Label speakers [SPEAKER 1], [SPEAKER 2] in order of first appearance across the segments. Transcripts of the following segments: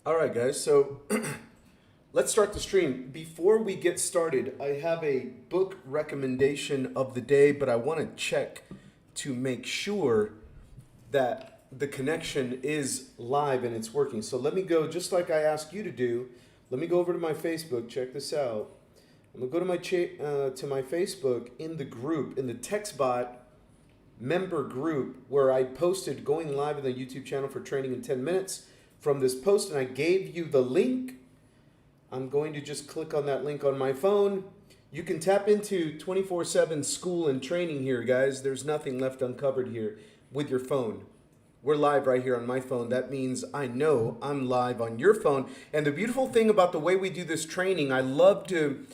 [SPEAKER 1] All right, guys. So let's start the stream. Before we get started, I have a book recommendation of the day, but I want to check to make sure that the connection is live and it's working. So let me go, just like I asked you to do. Let me go over to my Facebook. Check this out. I'm gonna go to my Facebook in the group, in the Textbot member group, where I posted going live on the YouTube channel for training in 10 minutes from this post, and I gave you the link. I'm going to just click on that link on my phone. You can tap into 24/7 school and training here, guys. There's nothing left uncovered here with your phone. We're live right here on my phone. That means I know I'm live on your phone. And the beautiful thing about the way we do this training, I love to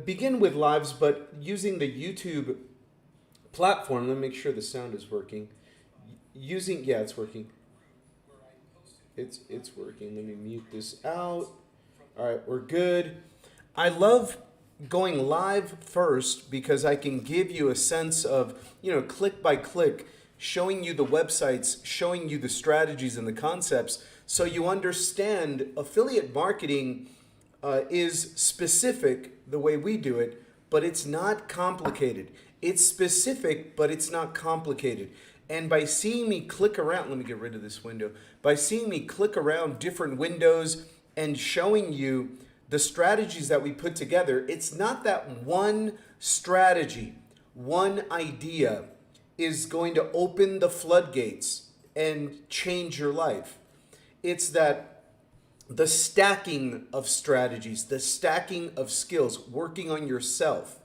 [SPEAKER 1] begin with lives, but using the YouTube platform. Let me make sure the sound is working. Yeah, it's working. It's working. Let me mute this out. All right, we're good. I love going live first because I can give you a sense of, click by click, showing you the websites, showing you the strategies and the concepts, so you understand affiliate marketing is specific the way we do it, but it's not complicated. It's specific, but it's not complicated. And by seeing me click around, let me get rid of this window. By seeing me click around different windows and showing you the strategies that we put together, it's not that one strategy, one idea is going to open the floodgates and change your life. It's that the stacking of strategies, the stacking of skills, working on yourself,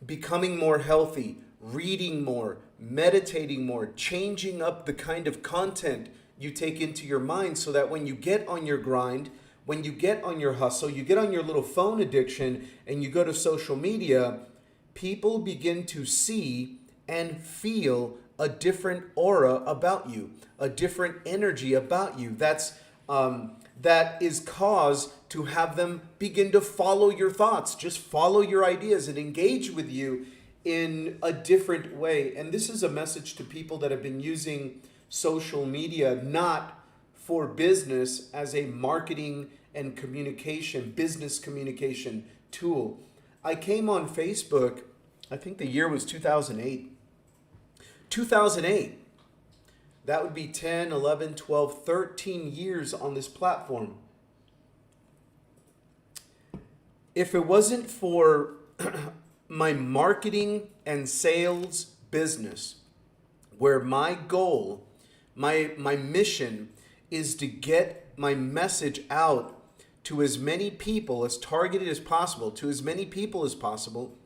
[SPEAKER 1] becoming more healthy, reading more, meditating more, changing up the kind of content you take into your mind so that when you get on your grind, when you get on your hustle, you get on your little phone addiction and you go to social media, people begin to see and feel a different aura about you, a different energy about you. That is cause to have them begin to follow your thoughts, just follow your ideas and engage with you in a different way. And this is a message to people that have been using social media not for business as a marketing and business communication tool. I came on Facebook, I think the year was 2008. 2008. That would be 10, 11, 12, 13 years on this platform. If it wasn't for my marketing and sales business, where my goal, my mission is to get my message out to as many people, as targeted as possible, to as many people as possible,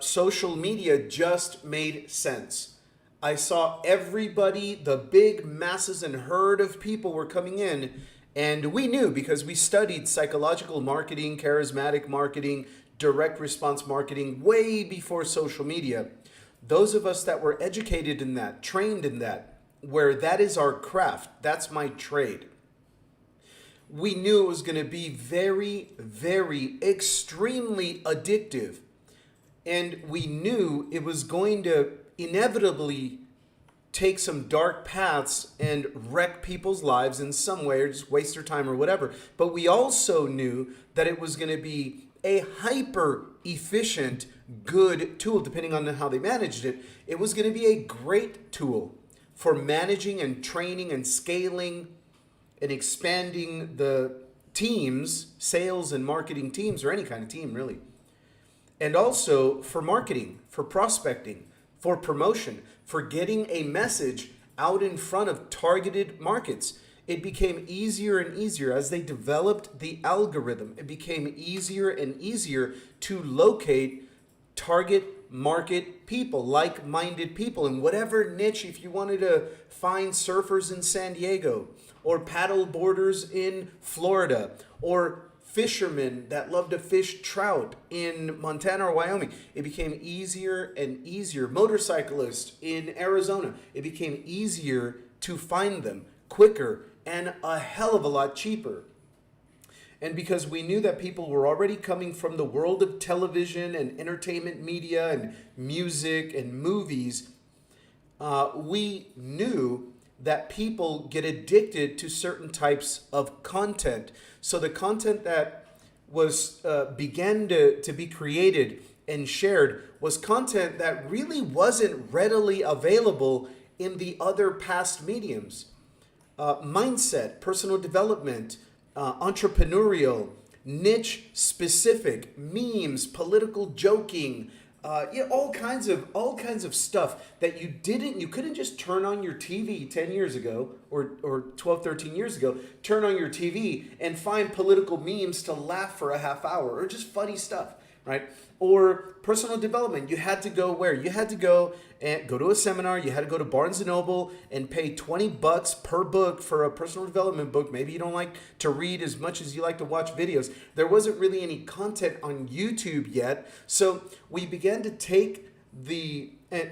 [SPEAKER 1] social media just made sense. I saw everybody, the big masses and herd of people were coming in, and we knew because we studied psychological marketing, charismatic marketing, direct response marketing way before social media. Those of us that were educated in that, trained in that, where that is our craft, that's my trade. We knew it was going to be very, very, extremely addictive. And we knew it was going to inevitably take some dark paths and wreck people's lives in some way or just waste their time or whatever. But we also knew that it was going to be a hyper efficient, good tool, depending on how they managed it. It was going to be a great tool for managing and training and scaling and expanding the teams, sales and marketing teams, or any kind of team really. And also for marketing, for prospecting, for promotion, for getting a message out in front of targeted markets. It became easier and easier as they developed the algorithm. It became easier and easier to locate target market people, like-minded people in whatever niche. If you wanted to find surfers in San Diego or paddle boarders in Florida or fishermen that love to fish trout in Montana or Wyoming, it became easier and easier. Motorcyclists in Arizona, it became easier to find them, quicker, and a hell of a lot cheaper. And because we knew that people were already coming from the world of television and entertainment media and music and movies, we knew that people get addicted to certain types of content. So the content that was began to be created and shared was content that really wasn't readily available in the other past mediums. Mindset, personal development, entrepreneurial, niche specific, memes, political joking, all kinds of stuff that you couldn't just turn on your TV 10 years ago or 12, 13 years ago, turn on your TV and find political memes to laugh for a half hour or just funny stuff, right? Or personal development. You had to go where? You had to go and go to a seminar. You had to go to Barnes & Noble and pay $20 per book for a personal development book. Maybe you don't like to read as much as you like to watch videos. There wasn't really any content on YouTube yet. So we began to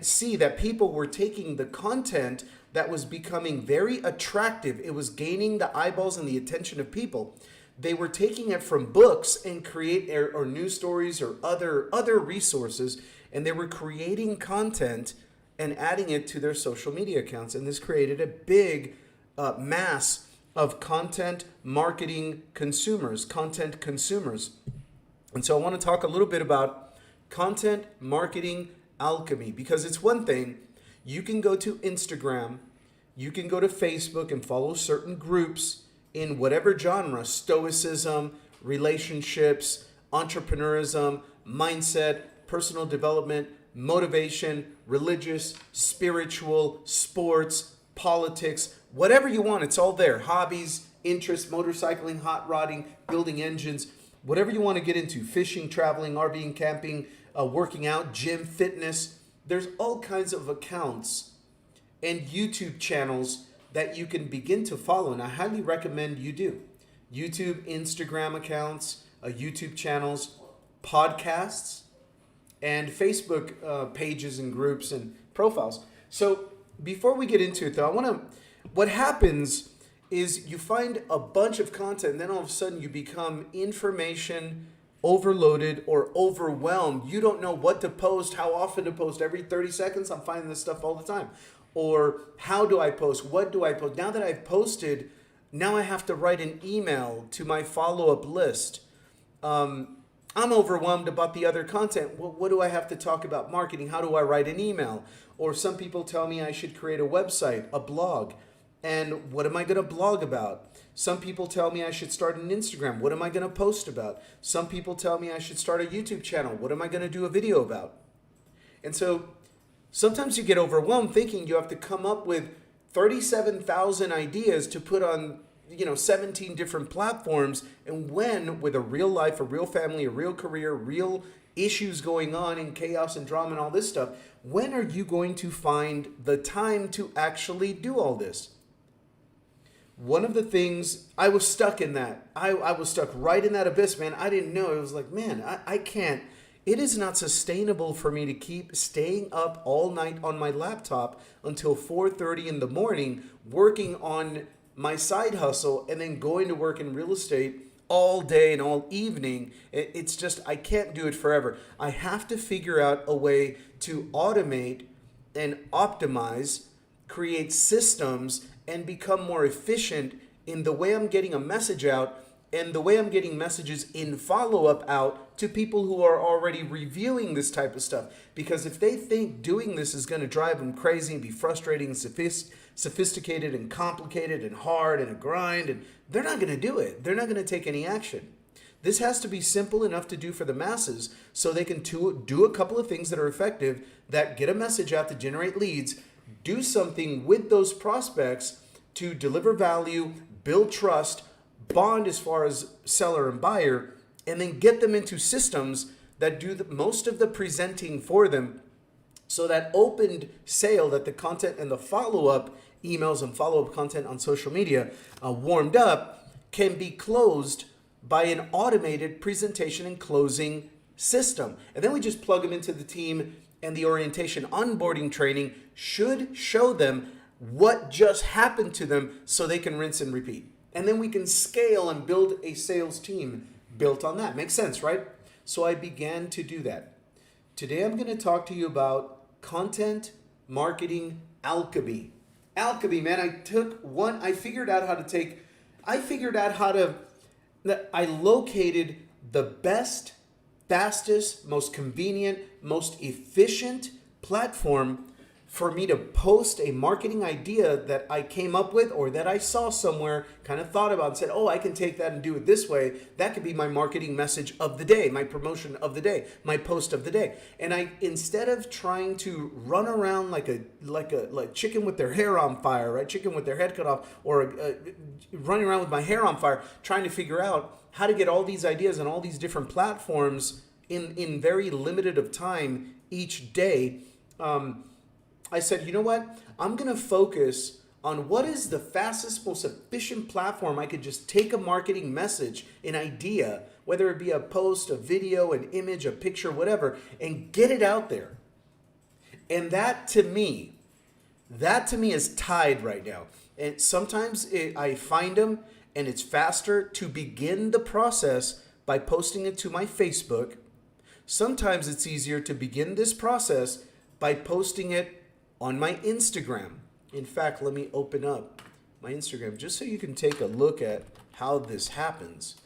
[SPEAKER 1] see that people were taking the content that was becoming very attractive. It was gaining the eyeballs and the attention of people. They were taking it from books and or news stories or other resources, and they were creating content and adding it to their social media accounts. And this created a big mass of content marketing consumers, content consumers. And so I want to talk a little bit about content marketing alchemy, because it's one thing. You can go to Instagram, you can go to Facebook and follow certain groups in whatever genre: stoicism, relationships, entrepreneurism, mindset, personal development, motivation, religious, spiritual, sports, politics, whatever you want, it's all there. Hobbies, interests, motorcycling, hot rodding, building engines, whatever you want to get into, fishing, traveling, RVing, camping, working out, gym, fitness. There's all kinds of accounts and YouTube channels that you can begin to follow, and I highly recommend you do. YouTube, Instagram accounts, YouTube channels, podcasts, and Facebook pages and groups and profiles. So before we get into it, though, what happens is you find a bunch of content, and then all of a sudden you become information overloaded or overwhelmed. You don't know what to post, how often to post. Every 30 seconds, I'm finding this stuff all the time. Or how do I post? What do I post? Now that I've posted, now I have to write an email to my follow-up list. I'm overwhelmed about the other content. Well, what do I have to talk about? Marketing. How do I write an email? Or some people tell me I should create a website, a blog. And what am I going to blog about? Some people tell me I should start an Instagram. What am I going to post about? Some people tell me I should start a YouTube channel. What am I going to do a video about? And so sometimes you get overwhelmed thinking you have to come up with 37,000 ideas to put on, 17 different platforms. And when, with a real life, a real family, a real career, real issues going on and chaos and drama and all this stuff, when are you going to find the time to actually do all this? One of the things, I was stuck in that. I was stuck right in that abyss, man. I didn't know. It was like, man, I can't. It is not sustainable for me to keep staying up all night on my laptop until 4:30 in the morning working on my side hustle and then going to work in real estate all day and all evening. It's just, I can't do it forever. I have to figure out a way to automate and optimize, create systems, and become more efficient in the way I'm getting a message out and the way I'm getting messages in follow-up out to people who are already reviewing this type of stuff. Because if they think doing this is going to drive them crazy and be frustrating and sophisticated and complicated and hard and a grind, and they're not going to do it. They're not going to take any action. This has to be simple enough to do for the masses so they can do a couple of things that are effective, that get a message out to generate leads, do something with those prospects to deliver value, build trust, bond as far as seller and buyer, and then get them into systems that do most of the presenting for them, so that opened sale, that the content and the follow-up emails and follow-up content on social media warmed up, can be closed by an automated presentation and closing system. And then we just plug them into the team, and the orientation onboarding training should show them what just happened to them so they can rinse and repeat. And then we can scale and build a sales team built on that. Makes sense, right? So I began to do that. Today I'm going to talk to you about content marketing alchemy. Alchemy, man. I located the best, fastest, most convenient, most efficient platform for me to post a marketing idea that I came up with or that I saw somewhere, kind of thought about and said, oh, I can take that and do it this way. That could be my marketing message of the day, my promotion of the day, my post of the day. And instead of trying to run around like chicken with their hair on fire, right? Chicken with their head cut off, or running around with my hair on fire, trying to figure out how to get all these ideas on all these different platforms in very limited of time each day. I said, you know what? I'm going to focus on what is the fastest, most efficient platform I could just take a marketing message, an idea, whether it be a post, a video, an image, a picture, whatever, and get it out there. And that to me is tied right now. And sometimes I find them and it's faster to begin the process by posting it to my Facebook. Sometimes it's easier to begin this process by posting it on my Instagram. In fact, let me open up my Instagram just so you can take a look at how this happens.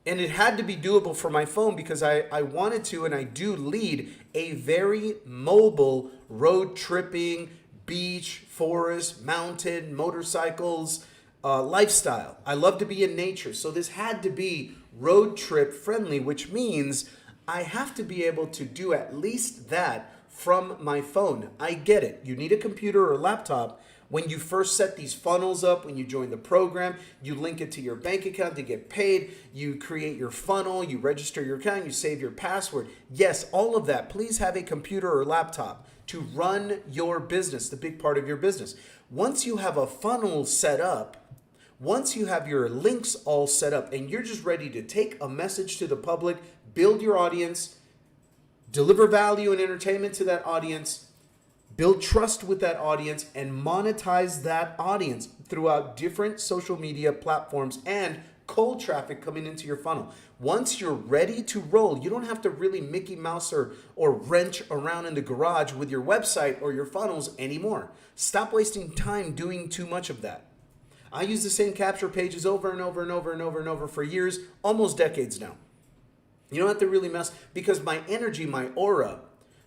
[SPEAKER 1] And it had to be doable for my phone because I wanted to, and I do lead a very mobile road tripping, beach, forest, mountain, motorcycles lifestyle. I love to be in nature. So this had to be road trip friendly, which means I have to be able to do at least that from my phone. I get it. You need a computer or a laptop. When you first set these funnels up, when you join the program, you link it to your bank account to get paid, you create your funnel, you register your account, you save your password. Yes, all of that. Please have a computer or laptop to run your business, the big part of your business. Once you have a funnel set up, once you have your links all set up, and you're just ready to take a message to the public, build your audience, deliver value and entertainment to that audience, build trust with that audience, and monetize that audience throughout different social media platforms and cold traffic coming into your funnel. Once you're ready to roll, you don't have to really Mickey Mouse or wrench around in the garage with your website or your funnels anymore. Stop wasting time doing too much of that. I use the same capture pages over and over and over and over and over for years, almost decades now. You don't have to really mess, because my energy, my aura,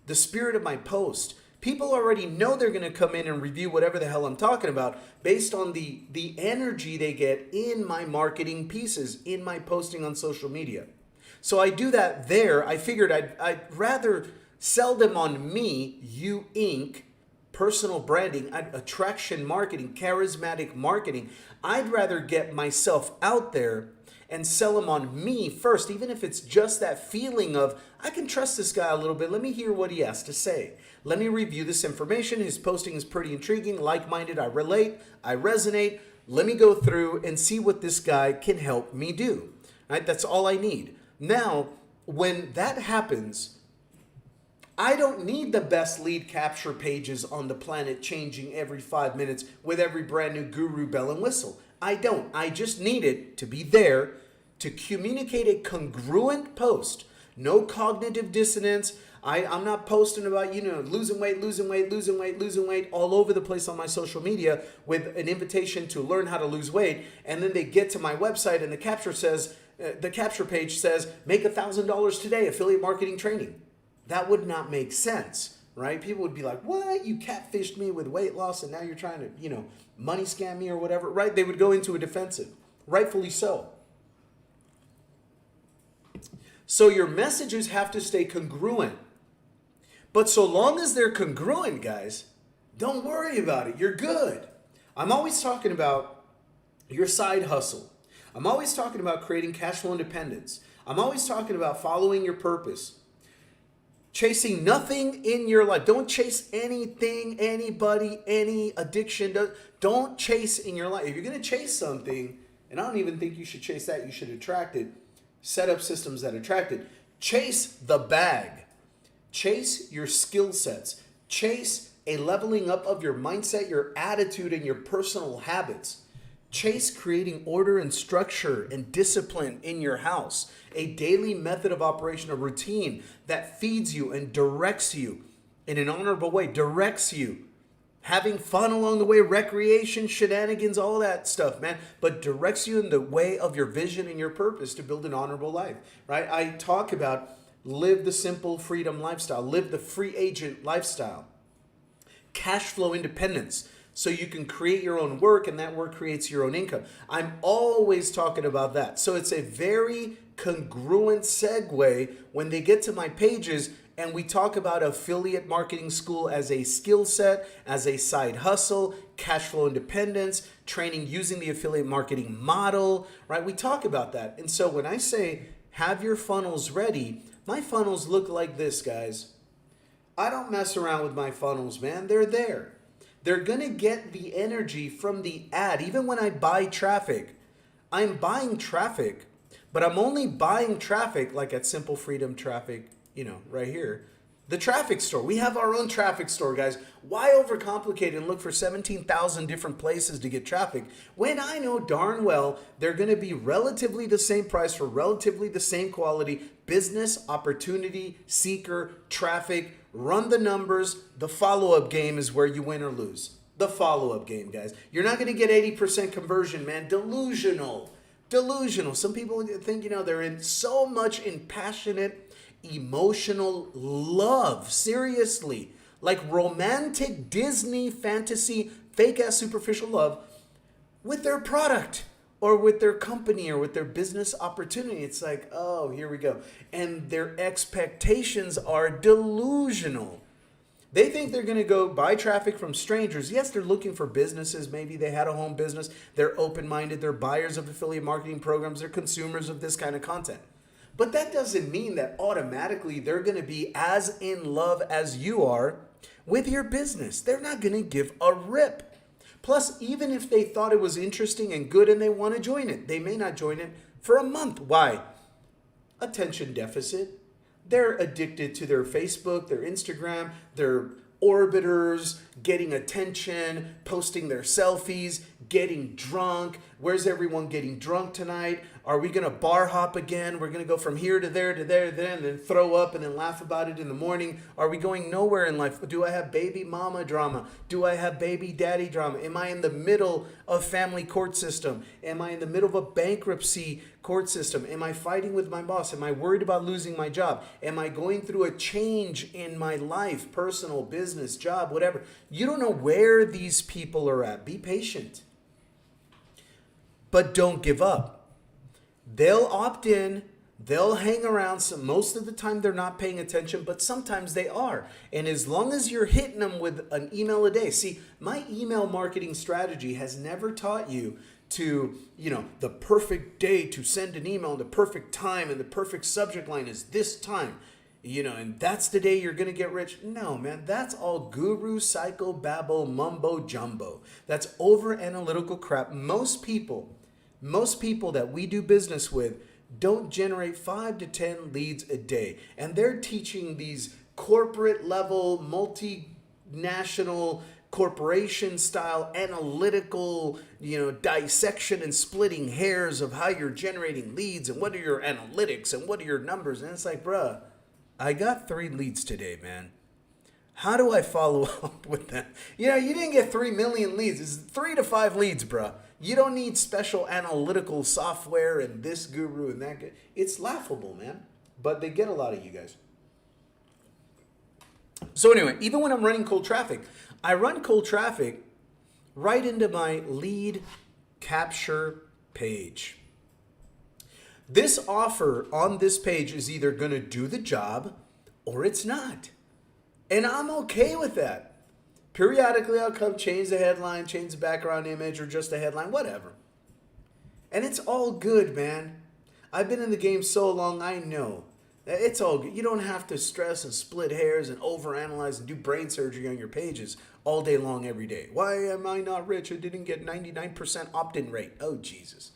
[SPEAKER 1] the spirit of my post, people already know they're going to come in and review whatever the hell I'm talking about based on the energy they get in my marketing pieces, in my posting on social media. So I do that there. I figured I'd rather sell them on me, you Inc., personal branding, attraction marketing, charismatic marketing. I'd rather get myself out there and sell them on me first, even if it's just that feeling of, I can trust this guy a little bit. Let me hear what he has to say. Let me review this information. His posting is pretty intriguing, like-minded. I relate, I resonate. Let me go through and see what this guy can help me do. Right? That's all I need. Now, when that happens, I don't need the best lead capture pages on the planet changing every 5 minutes with every brand new guru bell and whistle. I don't. I just need it to be there to communicate a congruent post. No cognitive dissonance. I'm not posting about, losing weight all over the place on my social media with an invitation to learn how to lose weight. And then they get to my website and the capture page says, make $1,000 today, affiliate marketing training. That would not make sense, right? People would be like, what? You catfished me with weight loss and now you're trying to, money scam me or whatever, right? They would go into a defensive, rightfully so. So your messages have to stay congruent. But so long as they're congruent, guys, don't worry about it. You're good. I'm always talking about your side hustle. I'm always talking about creating cash flow independence. I'm always talking about following your purpose. Chasing nothing in your life. Don't chase anything, anybody, any addiction. Don't chase in your life. If you're going to chase something, and I don't even think you should chase that, you should attract it. Set up systems that attract it. Chase the bag. Chase your skill sets. Chase a leveling up of your mindset, your attitude, and your personal habits. Chase creating order and structure and discipline in your house. A daily method of operation, a routine that feeds you and directs you in an honorable way, directs you having fun along the way, recreation, shenanigans, all that stuff, man, but directs you in the way of your vision and your purpose to build an honorable life, right? I talk about live the simple freedom lifestyle, live the free agent lifestyle, cash flow independence, so you can create your own work and that work creates your own income. I'm always talking about that. So it's a very congruent segue when they get to my pages and we talk about affiliate marketing school as a skill set, as a side hustle, cash flow independence, training using the affiliate marketing model, right? We talk about that. And so when I say have your funnels ready, my funnels look like this, guys. I don't mess around with my funnels, man. They're there. They're going to get the energy from the ad. Even when I buy traffic, I'm buying traffic, but I'm only buying traffic like at Simple Freedom Traffic, right here. The traffic store. We have our own traffic store, guys. Why overcomplicate and look for 17,000 different places to get traffic when I know darn well they're going to be relatively the same price for relatively the same quality, business, opportunity, seeker, traffic, run the numbers. The follow-up game is where you win or lose. The follow-up game, guys. You're not going to get 80% conversion, man. Delusional. Some people think, they're in so much in passionate, emotional love, seriously, like romantic Disney fantasy, fake ass superficial love with their product or with their company or with their business opportunity. It's like, oh, here we go. And their expectations are delusional. They think they're going to go buy traffic from strangers. Yes, they're looking for businesses. Maybe they had a home business. They're open-minded. They're buyers of affiliate marketing programs. They're consumers of this kind of content. But that doesn't mean that automatically they're going to be as in love as you are with your business. They're not going to give a rip. Plus, even if they thought it was interesting and good and they want to join it, they may not join it for a month. Why? Attention deficit. They're addicted to their Facebook, their Instagram, their orbiters, getting attention, posting their selfies, getting drunk. Where's everyone getting drunk tonight? Are we going to bar hop again? We're going to go from here to there, and then throw up and then laugh about it in the morning. Are we going nowhere in life? Do I have baby mama drama? Do I have baby daddy drama? Am I in the middle of family court system? Am I in the middle of a bankruptcy court system? Am I fighting with my boss? Am I worried about losing my job? Am I going through a change in my life, personal, business, job, whatever? You don't know where these people are at. Be patient. But don't give up. They'll opt in, they'll hang around. So most of the time they're not paying attention, but sometimes they are. And as long as you're hitting them with an email a day. See, my email marketing strategy has never taught you to, the perfect day to send an email, the perfect time, and the perfect subject line is this time. And that's the day you're going to get rich. No, man, that's all guru, psycho, babble, mumbo, jumbo. That's over analytical crap. Most people that we do business with don't generate 5 to 10 leads a day. And they're teaching these corporate level, multinational corporation style analytical, dissection and splitting hairs of how you're generating leads and what are your analytics and what are your numbers. And it's like, bruh, I got 3 leads today, man. How do I follow up with that? You didn't get 3 million leads. It's 3 to 5 leads, bruh. You don't need special analytical software and this guru and that. It's laughable, man. But they get a lot of you guys. So anyway, even when I'm running cold traffic, I run cold traffic right into my lead capture page. This offer on this page is either going to do the job or it's not. And I'm okay with that. Periodically, I'll come change the headline, change the background image, or just the headline, whatever. And it's all good, man. I've been in the game so long, I know. It's all good. You don't have to stress and split hairs and overanalyze and do brain surgery on your pages all day long every day. Why am I not rich? I didn't get 99% opt-in rate. Oh, Jesus.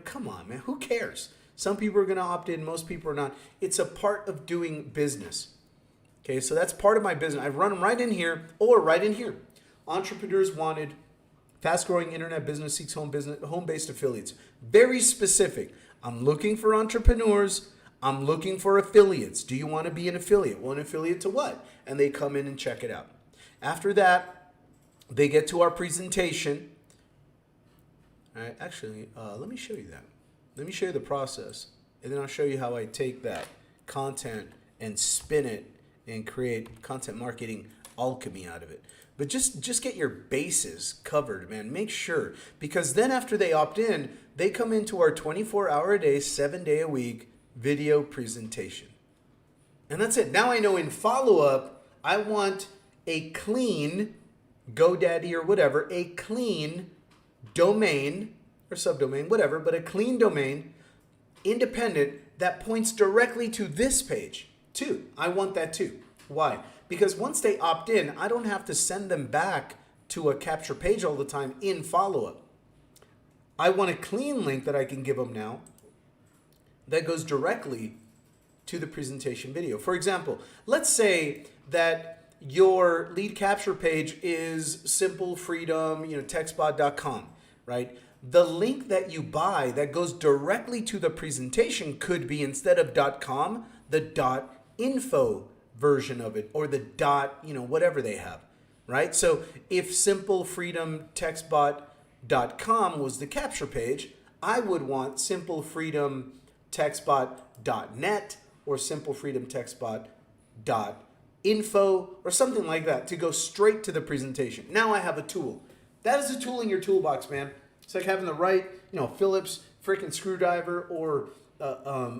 [SPEAKER 1] Come on, man. Who cares? Some people are going to opt in. Most people are not. It's a part of doing business. Okay, so that's part of my business. I run them right in here or right in here. Entrepreneurs wanted, fast-growing internet business seeks home-based affiliates. Very specific. I'm looking for entrepreneurs. I'm looking for affiliates. Do you want to be an affiliate? Well, an affiliate to what? And they come in and check it out. After that, They get to our presentation. All right, actually, let me show you that. Let me show you the process, and then I'll show you how I take that content and spin it and create content marketing alchemy out of it. But just get your bases covered, man. Make sure, because then after they opt in, they come into our 24-hour a day, 7-day a week video presentation. And that's it. Now I know in follow-up, I want a clean GoDaddy or whatever, a clean domain or subdomain, whatever, but a clean domain, independent, that points directly to this page too. I want that too. Why? Because once they opt in, I don't have to send them back to a capture page all the time in follow-up. I want a clean link that I can give them now that goes directly to the presentation video. For example, let's say that your lead capture page is simplefreedom, textbot.com, right? The link that you buy that goes directly to the presentation could be, instead of .com, the .info version of it, or the whatever they have, right? So if simplefreedomtextbot.com was the capture page, I would want simplefreedomtextbot.net or simplefreedomtextbot.info or something like that to go straight to the presentation. Now I have a tool. That is a tool in your toolbox, man. It's like having the right, Phillips freaking screwdriver or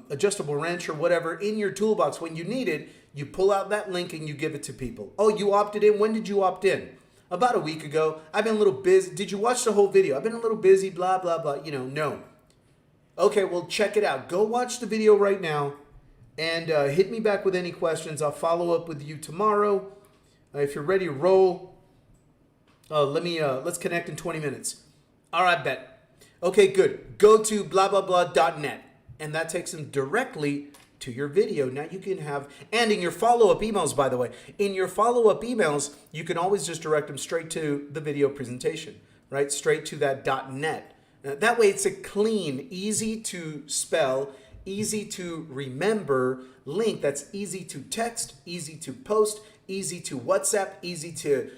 [SPEAKER 1] adjustable wrench or whatever in your toolbox. When you need it, you pull out that link and you give it to people. Oh, you opted in? When did you opt in? About a week ago. I've been a little busy. Did you watch the whole video? I've been a little busy, blah, blah, blah. No. Okay, well, check it out. Go watch the video right now and hit me back with any questions. I'll follow up with you tomorrow. If you're ready to roll, let's connect in 20 minutes. All right, bet. Okay, good. Go to blah, blah, blah.net. And that takes them directly to your video. Now you can have, and in your follow-up emails, by the way, in your follow-up emails, you can always just direct them straight to the video presentation, right? Straight to that .net. That way it's a clean, easy to spell, easy to remember link that's easy to text, easy to post, easy to WhatsApp, easy to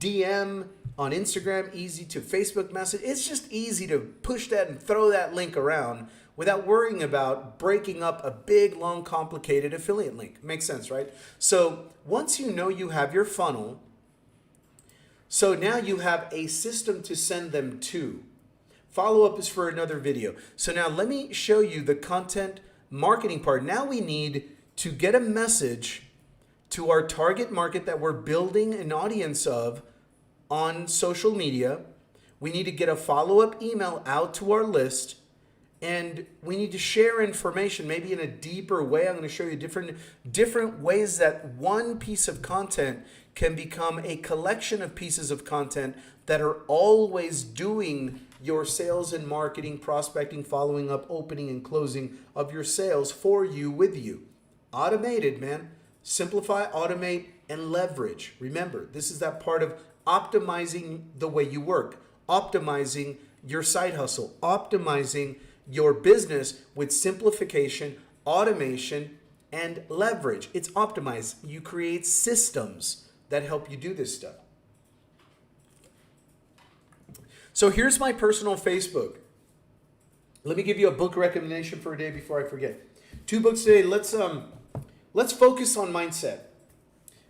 [SPEAKER 1] DM on Instagram, easy to Facebook message. It's just easy to push that and throw that link around without worrying about breaking up a big, long, complicated affiliate link. Makes sense, right? So once you know you have your funnel, so now you have a system to send them to. Follow-up is for another video. So now let me show you the content marketing part. Now we need to get a message to our target market that we're building an audience of on social media. We need to get a follow-up email out to our list, and we need to share information maybe in a deeper way. I'm going to show you different ways that one piece of content can become a collection of pieces of content that are always doing your sales and marketing, prospecting, following up, opening and closing of your sales for you, with you. Automated, man. Simplify, automate, and leverage. Remember, this is that part of optimizing the way you work, optimizing your side hustle, optimizing your business with simplification, automation, and leverage. It's optimized. You create systems that help you do this stuff. So here's my personal Facebook. Let me give you a book recommendation for a day before I forget. 2 books today. Let's focus on mindset,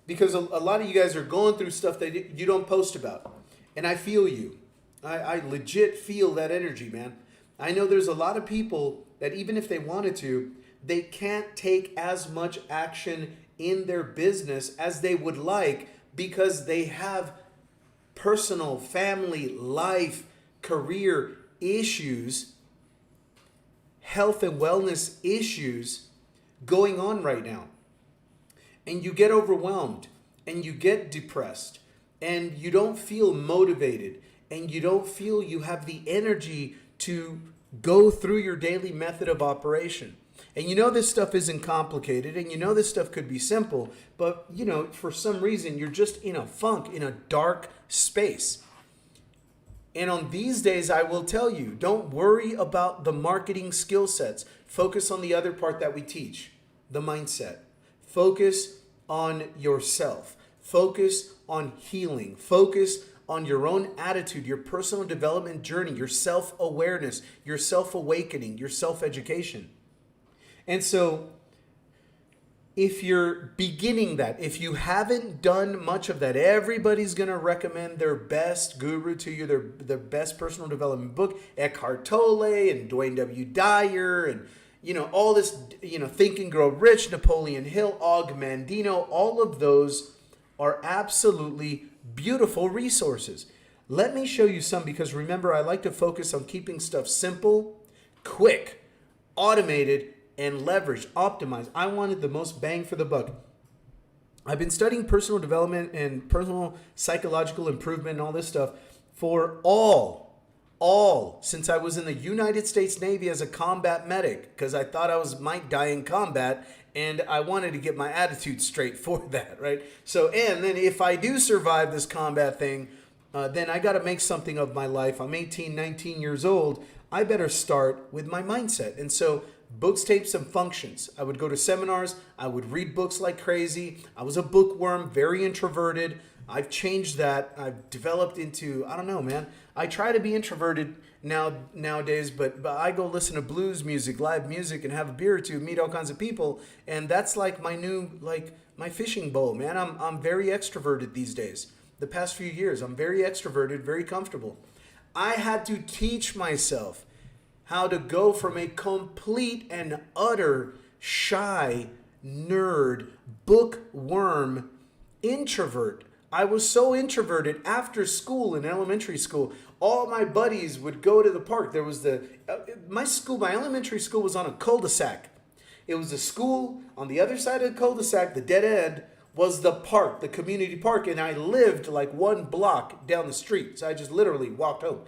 [SPEAKER 1] because a lot of you guys are going through stuff that you don't post about, and I feel you. I legit feel that energy, man. I know there's a lot of people that even if they wanted to, they can't take as much action in their business as they would like because they have personal, family, life, career issues, health and wellness issues going on right now. And you get overwhelmed and you get depressed and you don't feel motivated and you don't feel you have the energy to go through your daily method of operation. And this stuff isn't complicated, and this stuff could be simple, but for some reason you're just in a funk, in a dark space. And on these days, I will tell you, don't worry about the marketing skill sets. Focus on the other part that we teach, the mindset. Focus on yourself. Focus on healing. Focus on your own attitude, your personal development journey, your self-awareness, your self-awakening, your self-education. And so if you're beginning that, if you haven't done much of that, everybody's going to recommend their best guru to you, their best personal development book, Eckhart Tolle and Dwayne W. Dyer and, all this, Think and Grow Rich, Napoleon Hill, Og Mandino, all of those are absolutely beautiful resources. Let me show you some, because remember, I like to focus on keeping stuff simple, quick, automated, and leverage, optimize. I wanted the most bang for the buck. I've been studying personal development and personal psychological improvement and all this stuff for since I was in the United States Navy as a combat medic, because I thought I might die in combat, and I wanted to get my attitude straight for that, right? So, and then if I do survive this combat thing, then I got to make something of my life. I'm 18, 19 years old. I better start with my mindset. And so books, tapes, and functions. I would go to seminars. I would read books like crazy. I was a bookworm, very introverted. I've changed that. I've developed into, I don't know, man. I try to be introverted nowadays, but I go listen to blues music, live music, and have a beer or two, meet all kinds of people. And that's like my new, my fishing bowl, man. I'm very extroverted these days. The past few years, I'm very extroverted, very comfortable. I had to teach myself how to go from a complete and utter shy, nerd, bookworm, introvert. I was so introverted after school, in elementary school. All my buddies would go to the park. There was my elementary school was on a cul-de-sac. It was a school on the other side of the cul-de-sac. The dead end was the park, the community park. And I lived like one block down the street. So I just literally walked home.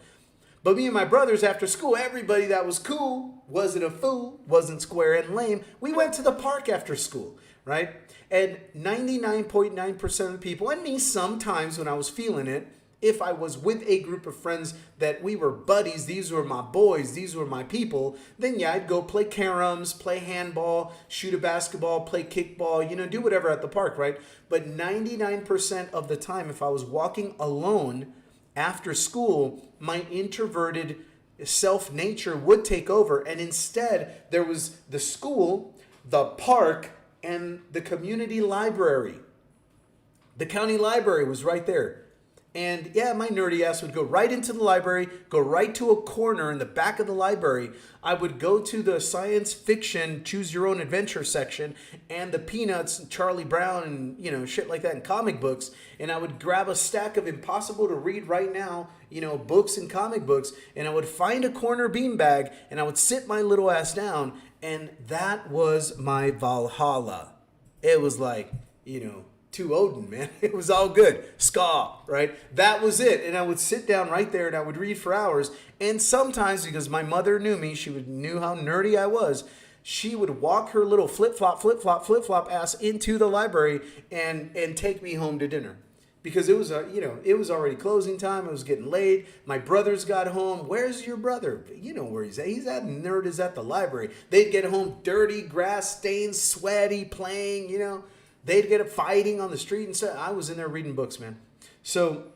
[SPEAKER 1] But me and my brothers, after school, everybody that was cool, wasn't a fool, wasn't square and lame, we went to the park after school, right? And 99.9% of the people, and me sometimes when I was feeling it, if I was with a group of friends that we were buddies, these were my boys, these were my people, then yeah, I'd go play caroms, play handball, shoot a basketball, play kickball, do whatever at the park, right? But 99% of the time, if I was walking alone after school, my introverted self-nature would take over. And instead, there was the school, the park, and the community library. The county library was right there. And yeah, my nerdy ass would go right into the library, go right to a corner in the back of the library. I would go to the science fiction, choose your own adventure section, and the Peanuts, and Charlie Brown, and shit like that, and comic books. And I would grab a stack of impossible to read right now, books and comic books. And I would find a corner beanbag, and I would sit my little ass down. And that was my Valhalla. It was like, to Odin, man. It was all good. Ska, right? That was it. And I would sit down right there and I would read for hours. And sometimes, because my mother knew me, knew how nerdy I was, she would walk her little flip-flop ass into the library and take me home to dinner. Because it was already closing time. It was getting late. My brothers got home. Where's your brother? You know where he's at. He's at nerd is at the library. They'd get home dirty, grass stained, sweaty, playing, They'd get up fighting on the street and stuff. I was in there reading books, man. So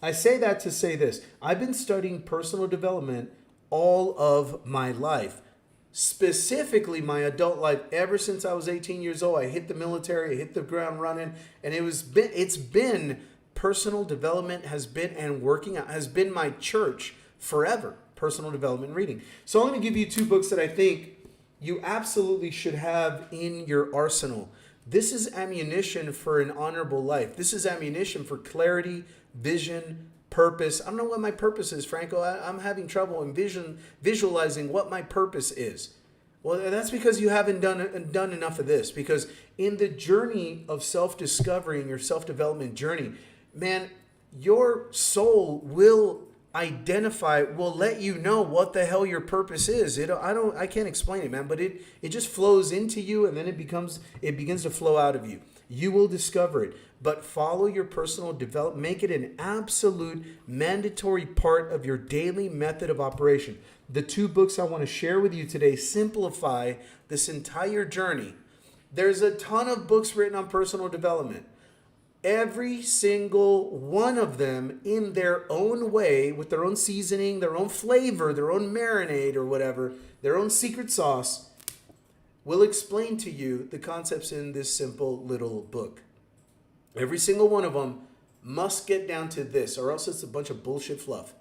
[SPEAKER 1] I say that to say this. I've been studying personal development all of my life, specifically my adult life, ever since I was 18 years old. I hit the military, I hit the ground running, and it's been personal development has been my church forever. Personal development reading. So I'm going to give you two books that I think you absolutely should have in your arsenal. This is ammunition for an honorable life. This is ammunition for clarity, vision, purpose. I don't know what my purpose is, Franco. I'm having trouble in visualizing what my purpose is. Well, that's because you haven't done enough of this. Because in the journey of self-discovery, in your self-development journey, man, your soul will let you know what the hell your purpose is. I can't explain it, man, but it just flows into you, and then it begins to flow out of you. You will discover it, but follow your personal development. Make it an absolute mandatory part of your daily method of operation. The two books I want to share with you today simplify this entire journey. There's a ton of books written on personal development. Every single one of them in their own way, with their own seasoning, their own flavor, their own marinade or whatever, their own secret sauce, will explain to you the concepts in this simple little book. Every single one of them must get down to this, or else it's a bunch of bullshit fluff.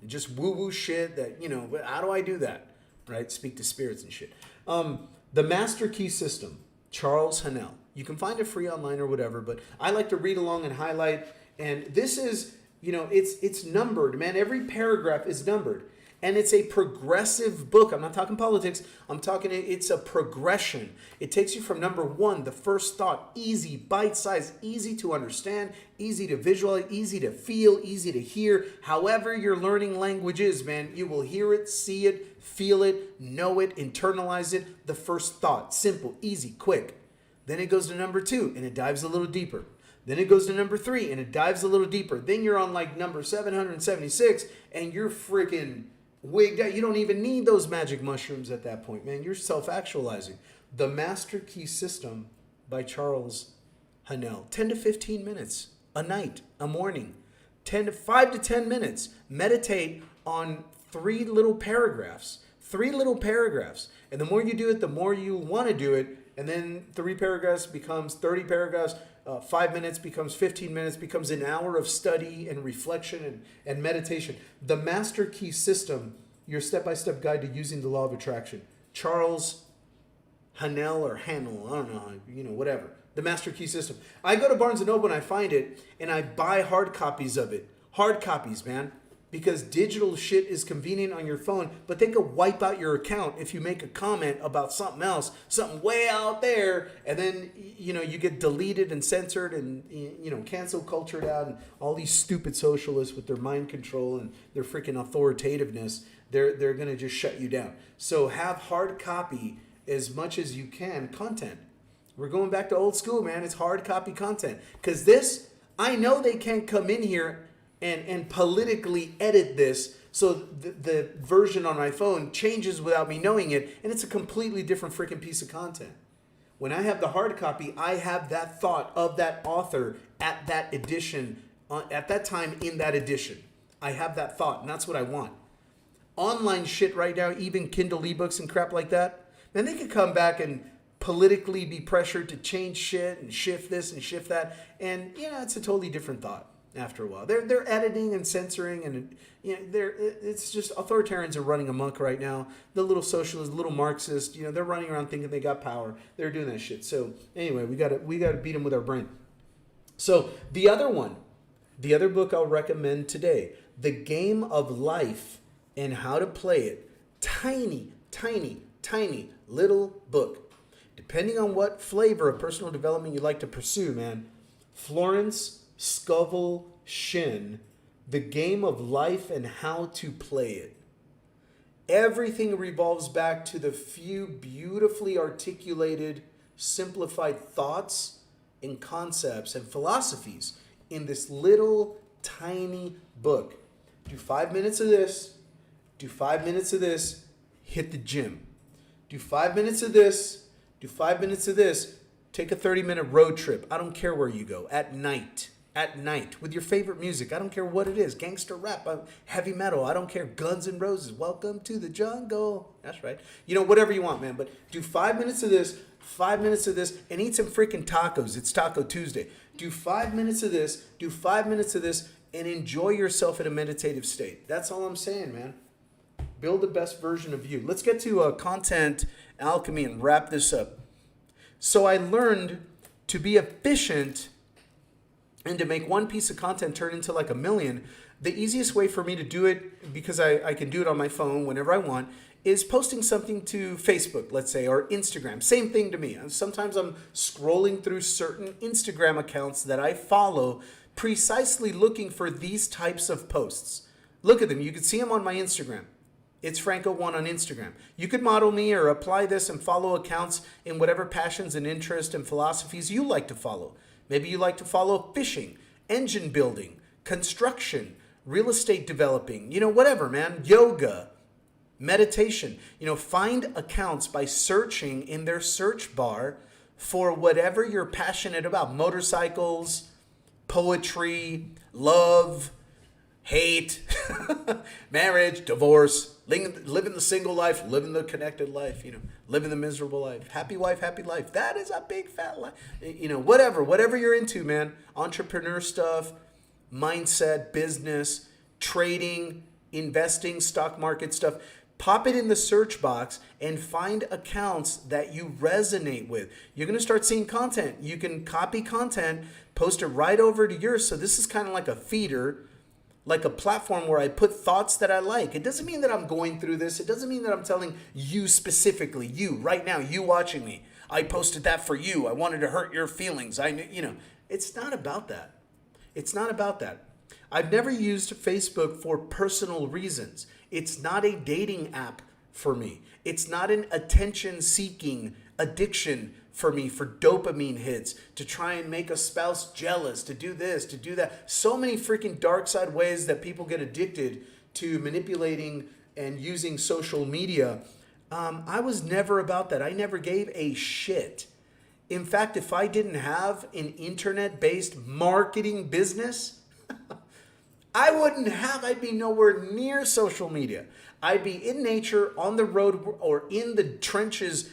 [SPEAKER 1] Just woo-woo shit that, how do I do that? Right? Speak to spirits and shit. The Master Key System, Charles Haanel. You can find it free online or whatever, but I like to read along and highlight. And this is, it's numbered, man. Every paragraph is numbered. And it's a progressive book. I'm not talking politics. I'm talking, it's a progression. It takes you from number one, the first thought, easy, bite-sized, easy to understand, easy to visualize, easy to feel, easy to hear. However your learning language is, man, you will hear it, see it, feel it, know it, internalize it. The first thought, simple, easy, quick. Then it goes to number two, and it dives a little deeper. Then it goes to number three, and it dives a little deeper. Then you're on like number 776, and you're freaking wigged out. You don't even need those magic mushrooms at that point, man. You're self-actualizing. The Master Key System by Charles Haanel. 10 to 15 minutes a night, a morning. 5 to 10 minutes. Meditate on 3 little paragraphs. 3 little paragraphs. And the more you do it, the more you want to do it. And then 3 paragraphs becomes 30 paragraphs. 5 minutes becomes 15 minutes, becomes an hour of study and reflection and meditation. The Master Key System, your step-by-step guide to using the law of attraction. Charles Haanel or Haanel, I don't know, whatever. The Master Key System. I go to Barnes & Noble and I find it, and I buy hard copies of it. Hard copies, man. Because digital shit is convenient on your phone, but they could wipe out your account if you make a comment about something else, something way out there, and then, you get deleted and censored and, cancel cultured out, and all these stupid socialists with their mind control and their freaking authoritativeness, they're going to just shut you down. So have hard copy as much as you can content. We're going back to old school, man. It's hard copy content. Because this, I know they can't come in here and politically edit this so the version on my phone changes without me knowing it, and it's a completely different freaking piece of content. When I have the hard copy, I have that thought of that author at that edition, at that time in that edition. I have that thought, and that's what I want. Online shit right now, even Kindle ebooks and crap like that, man, they could come back and politically be pressured to change shit and shift this and shift that, and it's a totally different thought. After a while, they're editing and censoring, and it's just authoritarians are running amok right now. The little socialists, little Marxists, they're running around thinking they got power. They're doing that shit. So anyway, we gotta beat them with our brain. So the other book I'll recommend today, The Game of Life and How to Play It. Tiny little book. Depending on what flavor of personal development you like to pursue, man. Florence Scovel Shinn, The Game of Life and How to Play It. Everything revolves back to the few beautifully articulated, simplified thoughts and concepts and philosophies in this little tiny book. Do 5 minutes of this, do 5 minutes of this, hit the gym. Do 5 minutes of this, do 5 minutes of this, take a 30-minute road trip. I don't care where you go, at night with your favorite music. I don't care what it is. Gangster rap, heavy metal. I don't care. Guns N' Roses. Welcome to the jungle. That's right. Whatever you want, man. But do 5 minutes of this, 5 minutes of this, and eat some freaking tacos. It's Taco Tuesday. Do 5 minutes of this, do 5 minutes of this, and enjoy yourself in a meditative state. That's all I'm saying, man. Build the best version of you. Let's get to content alchemy and wrap this up. So I learned to be efficient and to make one piece of content turn into like a million. The easiest way for me to do it, because I can do it on my phone whenever I want, is posting something to Facebook, let's say, or Instagram. Same thing to me. Sometimes I'm scrolling through certain Instagram accounts that I follow, precisely looking for these types of posts. Look at them. You can see them on my Instagram. It's Franco1 on Instagram. You could model me or apply this and follow accounts in whatever passions and interests and philosophies you like to follow. Maybe you like to follow fishing, engine building, construction, real estate developing, whatever, man, yoga, meditation. Find accounts by searching in their search bar for whatever you're passionate about. Motorcycles, poetry, love, hate, marriage, divorce, living the single life, living the connected life, living the miserable life, happy wife, happy life. That is a big fat life. Whatever you're into, man. Entrepreneur stuff, mindset, business, trading, investing, stock market stuff. Pop it in the search box and find accounts that you resonate with. You're going to start seeing content. You can copy content, post it right over to yours. So this is kind of like a feeder, like a platform where I put thoughts that I like. It doesn't mean that I'm going through this. It doesn't mean that I'm telling you specifically, you right now, you watching me. I posted that for you. I wanted to hurt your feelings. It's not about that. It's not about that. I've never used Facebook for personal reasons. It's not a dating app for me. It's not an attention-seeking addiction for me, for dopamine hits, to try and make a spouse jealous, to do this, to do that. So many freaking dark side ways that people get addicted to manipulating and using social media. I was never about that. I never gave a shit. In fact, if I didn't have an internet-based marketing business, I'd be nowhere near social media. I'd be in nature, on the road, or in the trenches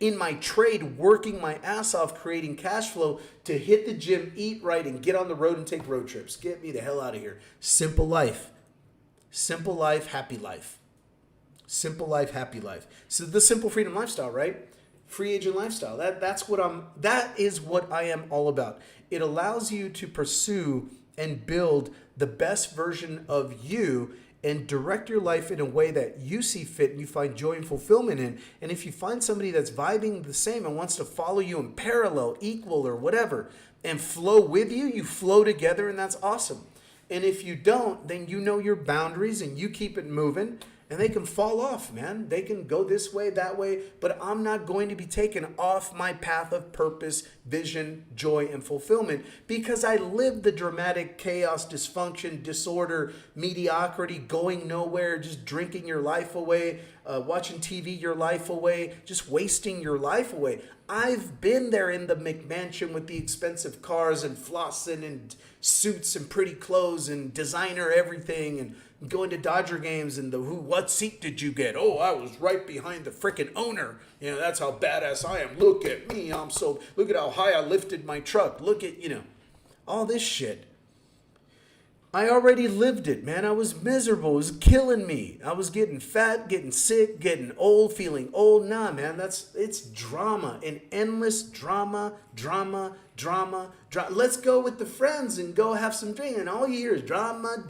[SPEAKER 1] in my trade, working my ass off, creating cash flow to hit the gym, eat right, and get on the road and take road trips. Get me the hell out of here. Simple life. Simple life, happy life. Simple life, happy life. So the simple freedom lifestyle, right? Free agent lifestyle. That is what I am all about. It allows you to pursue and build the best version of you and direct your life in a way that you see fit and you find joy and fulfillment in. And if you find somebody that's vibing the same and wants to follow you in parallel, equal, or whatever, and flow with you, you flow together, and that's awesome. And if you don't, then you know your boundaries and you keep it moving. And they can fall off, man. They can go this way, that way, but I'm not going to be taken off my path of purpose, vision, joy, and fulfillment because I live the dramatic chaos, dysfunction, disorder, mediocrity, going nowhere, just drinking your life away, watching TV your life away, just wasting your life away. I've been there in the McMansion with the expensive cars and flossing and suits and pretty clothes and designer everything and going to Dodger games and what seat did you get? Oh, I was right behind the frickin' owner. That's how badass I am. Look at me. Look at how high I lifted my truck. Look at, all this shit. I already lived it, man. I was miserable. It was killing me. I was getting fat, getting sick, getting old, feeling old. Nah, man, it's drama, an endless drama. Let's go with the friends and go have some drink. And all you hear is drama.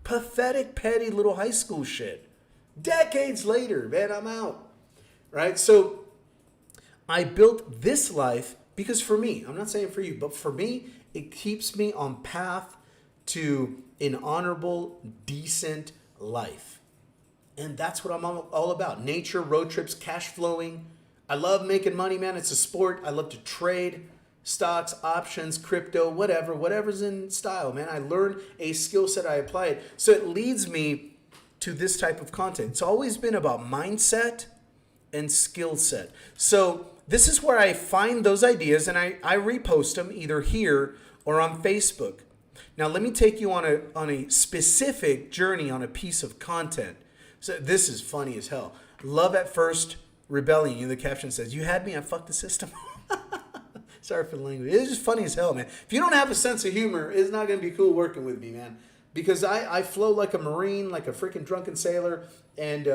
[SPEAKER 1] Pathetic, petty little high school shit. Decades later, man, I'm out. Right? So I built this life because for me, I'm not saying for you, but for me, it keeps me on path to an honorable, decent life. And that's what I'm all about. Nature, road trips, cash flowing. I love making money, man. It's a sport. I love to trade stocks, options, crypto, whatever's in style, man. I learn a skill set, I apply it. So it leads me to this type of content. It's always been about mindset and skill set. So this is where I find those ideas and I repost them either here or on Facebook. Now let me take you on a specific journey on a piece of content. So this is funny as hell. Love at first rebellion. The caption says, "You had me, I fucked the system." Sorry for the language. It's just funny as hell, man. If you don't have a sense of humor, it's not going to be cool working with me, man. Because I flow like a Marine, like a freaking drunken sailor. And,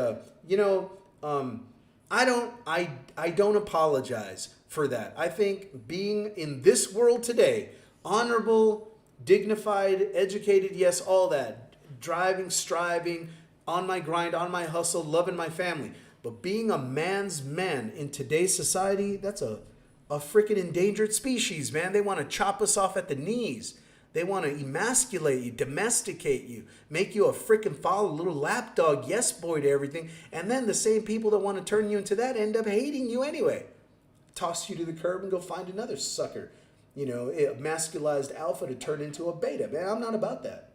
[SPEAKER 1] I don't apologize for that. I think being in this world today, honorable, dignified, educated, yes, all that. Driving, striving, on my grind, on my hustle, loving my family. But being a man's man in today's society, that's a freaking endangered species, man. They want to chop us off at the knees. They want to emasculate you, domesticate you, make you a freaking follow, little lapdog, yes boy to everything. And then the same people that want to turn you into that end up hating you anyway. Toss you to the curb and go find another sucker. A masculized alpha to turn into a beta. Man, I'm not about that.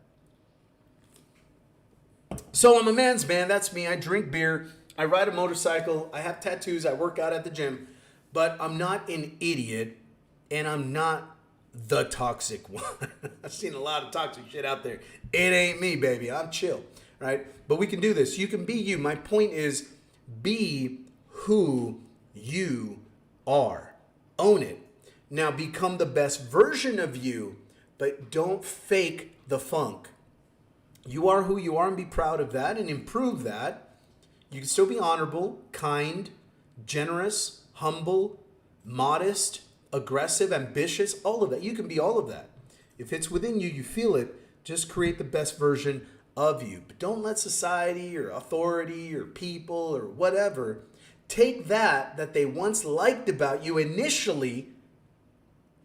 [SPEAKER 1] So I'm a man's man. That's me. I drink beer. I ride a motorcycle. I have tattoos. I work out at the gym. But I'm not an idiot, and I'm not the toxic one. I've seen a lot of toxic shit out there. It ain't me, baby. I'm chill, right? But we can do this. You can be you. My point is, be who you are. Own it. Now become the best version of you, but don't fake the funk. You are who you are, and be proud of that and improve that. You can still be honorable, kind, generous, humble, modest, aggressive, ambitious, all of that. You can be all of that. If it's within you, you feel it, just create the best version of you. But don't let society or authority or people or whatever take that they once liked about you initially.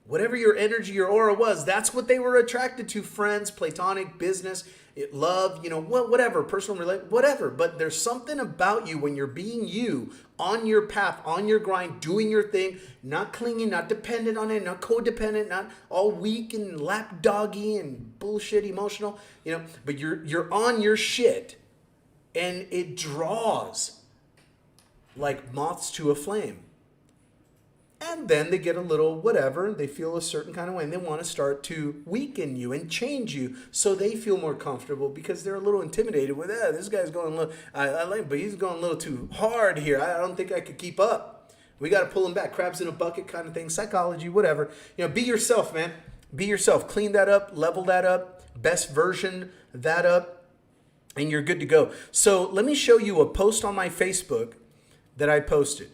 [SPEAKER 1] Whatever your energy, your aura was, that's what they were attracted to. Friends, platonic, business, love, whatever, personal relationship, whatever. But there's something about you when you're being you, on your path, on your grind, doing your thing, not clinging, not dependent on it, not codependent, not all weak and lapdoggy and bullshit emotional, but you're on your shit, and it draws like moths to a flame. And then they get a little whatever, they feel a certain kind of way, and they want to start to weaken you and change you so they feel more comfortable, because they're a little intimidated with, this guy's going a little, I like, but he's going a little too hard here. I don't think I could keep up. We got to pull him back, crabs in a bucket kind of thing, psychology, whatever. Be yourself, man. Be yourself. Clean that up, level that up, best version that up, and you're good to go. So let me show you a post on my Facebook that I posted,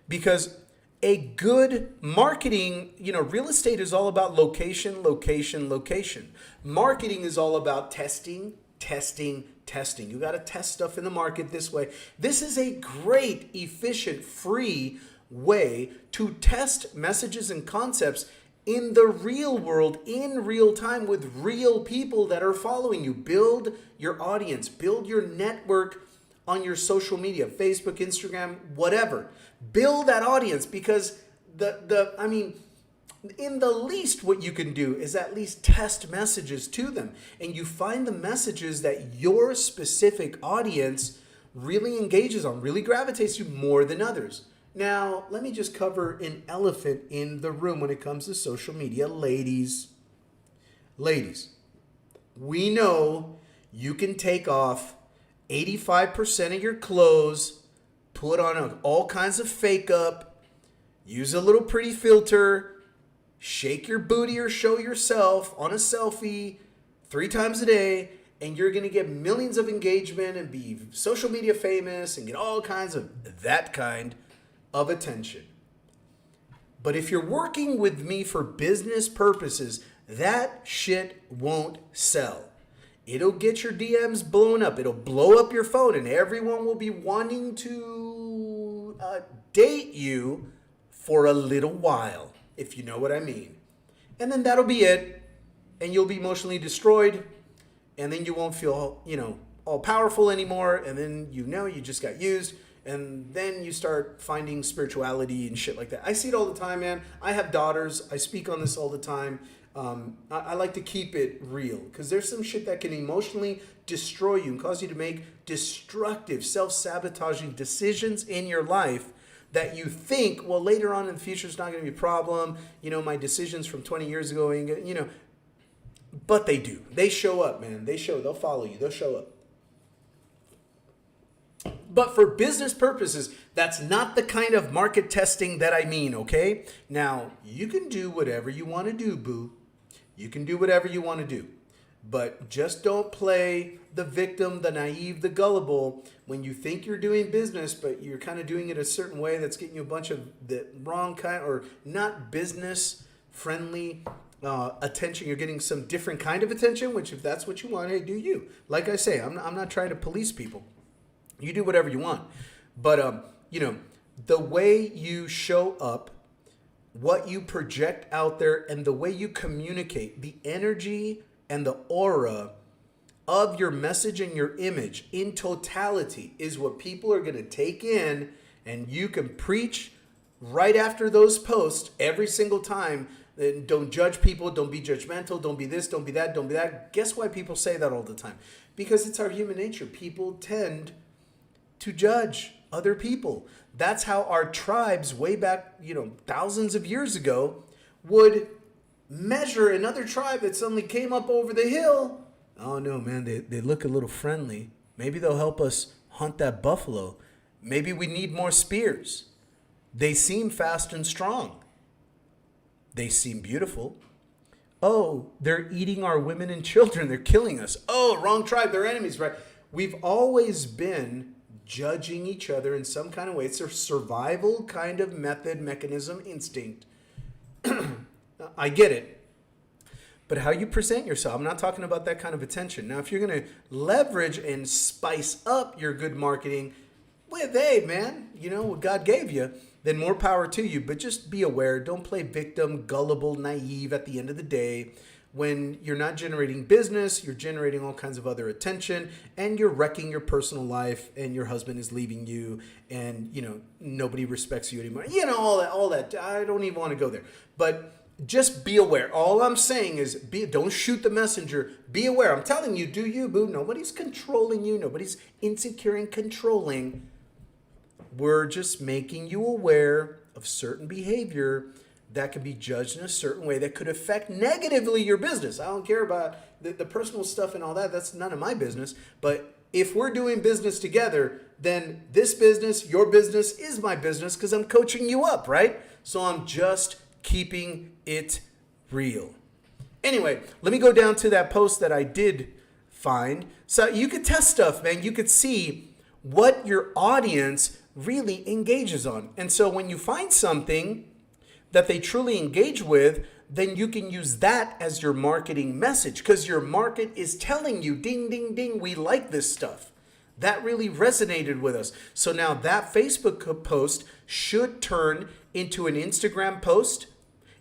[SPEAKER 1] because a good marketing, real estate is all about location, location, location. Marketing is all about testing, testing, testing. You got to test stuff in the market this way. This is a great, efficient, free way to test messages and concepts in the real world, in real time, with real people that are following you. Build your audience, build your network on your social media, Facebook, Instagram, whatever. Build that audience, because in the least what you can do is at least test messages to them, and you find the messages that your specific audience really engages on, really gravitates to more than others. Now, let me just cover an elephant in the room when it comes to social media. Ladies, we know you can take off 85% of your clothes, put on all kinds of fake up, use a little pretty filter, shake your booty or show yourself on a selfie 3 times a day, and you're going to get millions of engagement and be social media famous and get all kinds of that kind of attention. But if you're working with me for business purposes, that shit won't sell. It'll get your DMs blown up. It'll blow up your phone, and everyone will be wanting to date you for a little while, if you know what I mean. And then that'll be it, and you'll be emotionally destroyed, and then you won't feel, all powerful anymore, and then you just got used, and then you start finding spirituality and shit like that. I see it all the time, man. I have daughters. I speak on this all the time. I like to keep it real, because there's some shit that can emotionally destroy you and cause you to make destructive, self-sabotaging decisions in your life that you think, well, later on in the future, it's not going to be a problem. My decisions from 20 years ago, but they do. They show up, man. They'll follow you. They'll show up. But for business purposes, that's not the kind of market testing that I mean, okay? Now, you can do whatever you want to do, boo. You can do whatever you want to do. But just don't play the victim, the naive, the gullible when you think you're doing business, but you're kind of doing it a certain way that's getting you a bunch of the wrong kind or not business-friendly attention. You're getting some different kind of attention, which if that's what you want, hey, do you. Like I say, I'm not trying to police people. You do whatever you want. But, the way you show up, what you project out there, and the way you communicate, the energy and the aura of your message and your image in totality is what people are going to take in, and you can preach right after those posts every single time. Don't judge people. Don't be judgmental. Don't be this. Don't be that. Don't be that. Guess why people say that all the time? Because it's our human nature. People tend to judge other people. That's how our tribes way back, thousands of years ago would measure another tribe that suddenly came up over the hill. Oh no, man, they look a little friendly. Maybe they'll help us hunt that buffalo. Maybe we need more spears. They seem fast and strong. They seem beautiful. Oh, they're eating our women and children. They're killing us. Oh, wrong tribe. They're enemies, right? We've always been judging each other in some kind of way. It's a survival kind of method, mechanism, instinct. I get it. But how you present yourself, I'm not talking about that kind of attention. Now, if you're going to leverage and spice up your good marketing with, hey, man, you know what God gave you, then more power to you. But just be aware. Don't play victim, gullible, naive at the end of the day. When you're not generating business, you're generating all kinds of other attention, and you're wrecking your personal life, and your husband is leaving you, and, you know, nobody respects you anymore. You know, all that. I don't even want to go there. But just be aware. All I'm saying is don't shoot the messenger. Be aware. I'm telling you, do you, boo. Nobody's controlling you. Nobody's insecure and controlling. We're just making you aware of certain behavior that can be judged in a certain way that could affect negatively your business. I don't care about the personal stuff and all that. That's none of my business. But if we're doing business together, then this business, your business, is my business because I'm coaching you up, right? So I'm just keeping it real. Anyway, let me go down to that post that I did find. So you could test stuff, man. You could see what your audience really engages on. And so when you find something that they truly engage with, then you can use that as your marketing message because your market is telling you, ding, ding, ding, we like this stuff. That really resonated with us. So now that Facebook post should turn into an Instagram post,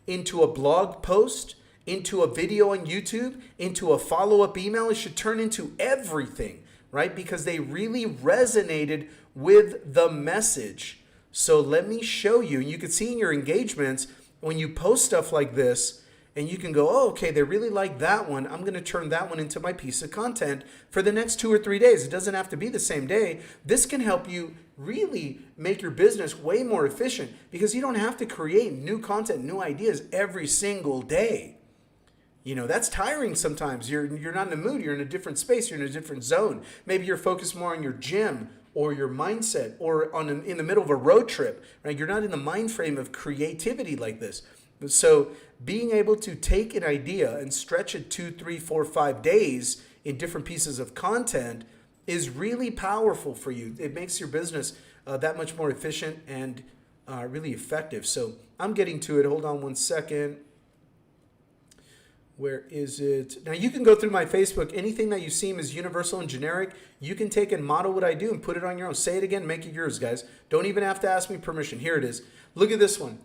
[SPEAKER 1] into a blog post, into a video on YouTube, into a follow-up email. It should turn into everything, right? Because they really resonated with the message. So let me show you. You can see in your engagements when you post stuff like this, and you can go, oh, okay, they really like that one. I'm going to turn that one into my piece of content for the next 2 or 3 days. It doesn't have to be the same day. This can help you really make your business way more efficient because you don't have to create new content, new ideas every single day. You know, that's tiring sometimes. You're not in the mood. You're in a different space. You're in a different zone. Maybe you're focused more on your gym or your mindset or in the middle of a road trip, right? You're not in the mind frame of creativity like this. So being able to take an idea and stretch it 2, 3, 4, 5 days in different pieces of content is really powerful for you. It makes your business that much more efficient and really effective. So I'm getting to it. Hold on one second. Where is it? Now you can go through my Facebook. Anything that you seem is universal and generic, you can take and model what I do and put it on your own. Say it again, make it yours, guys. Don't even have to ask me permission. Here it is. Look at this one.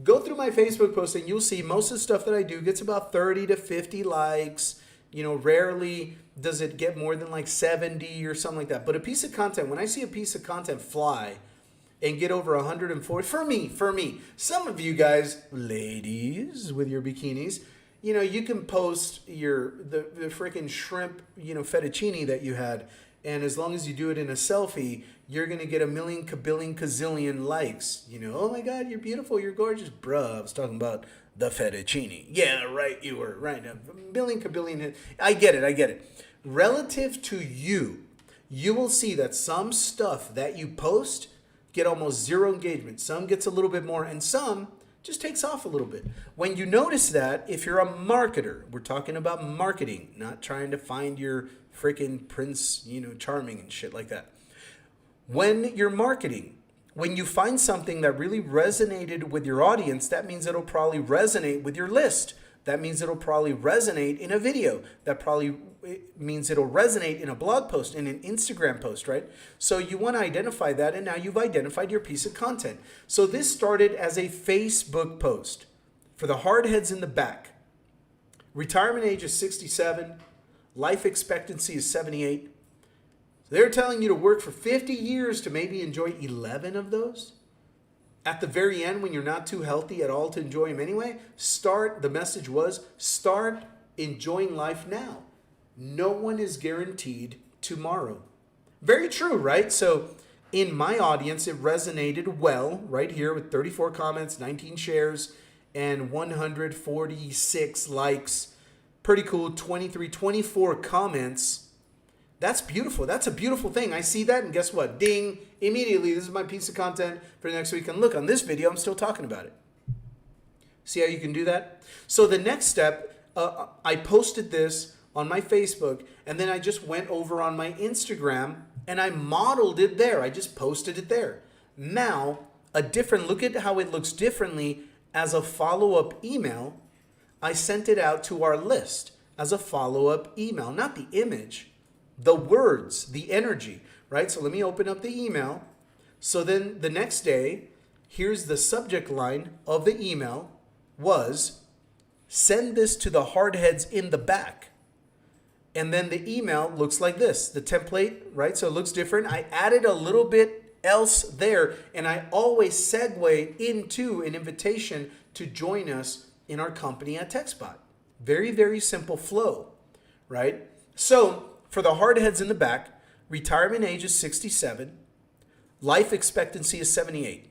[SPEAKER 1] Go through my Facebook post and you'll see most of the stuff that I do gets about 30 to 50 likes. You know, rarely does it get more than like 70 or something like that. But a piece of content, when I see a piece of content fly and get over 140, for me, some of you guys, ladies with your bikinis, you know, you can post the freaking shrimp, you know, fettuccine that you had. And as long as you do it in a selfie, you're going to get a million, kabillion, kazillion likes. You know, oh my God, you're beautiful, you're gorgeous. Bruh, I was talking about the fettuccine. Yeah, right, you were right. A million, kabillion. I get it. Relative to you, you will see that some stuff that you post get almost zero engagement. Some gets a little bit more, and some just takes off a little bit. When you notice that, if you're a marketer, we're talking about marketing, not trying to find your freaking Prince, you know, Charming and shit like that. When you're marketing, when you find something that really resonated with your audience, that means it'll probably resonate with your list. That means it'll probably resonate in a video. That probably means it'll resonate in a blog post, in an Instagram post, right? So you want to identify that, and now you've identified your piece of content. So this started as a Facebook post for the hard heads in the back. Retirement age is 67. Life expectancy is 78. So they're telling you to work for 50 years to maybe enjoy 11 of those. At the very end, when you're not too healthy at all to enjoy them anyway, the message was, start enjoying life now. No one is guaranteed tomorrow. Very true, right? So in my audience, it resonated well right here with 34 comments, 19 shares, and 146 likes. Pretty cool. 24 comments. That's beautiful. That's a beautiful thing. I see that, and guess what? Ding. Immediately, this is my piece of content for next week. And look, on this video, I'm still talking about it. See how you can do that? So the next step, I posted this on my Facebook, and then I just went over on my Instagram, and I modeled it there. I just posted it there. Now, look at how it looks differently as a follow-up email. I sent it out to our list as a follow-up email, not the image, the words, the energy, right? So let me open up the email. So then the next day, here's the subject line of the email was, send this to the hardheads in the back. And then the email looks like this, the template, right? So it looks different. I added a little bit else there, and I always segue into an invitation to join us in our company at Textbot. Very, very simple flow, right? So for the hardheads in the back, retirement age is 67, life expectancy is 78.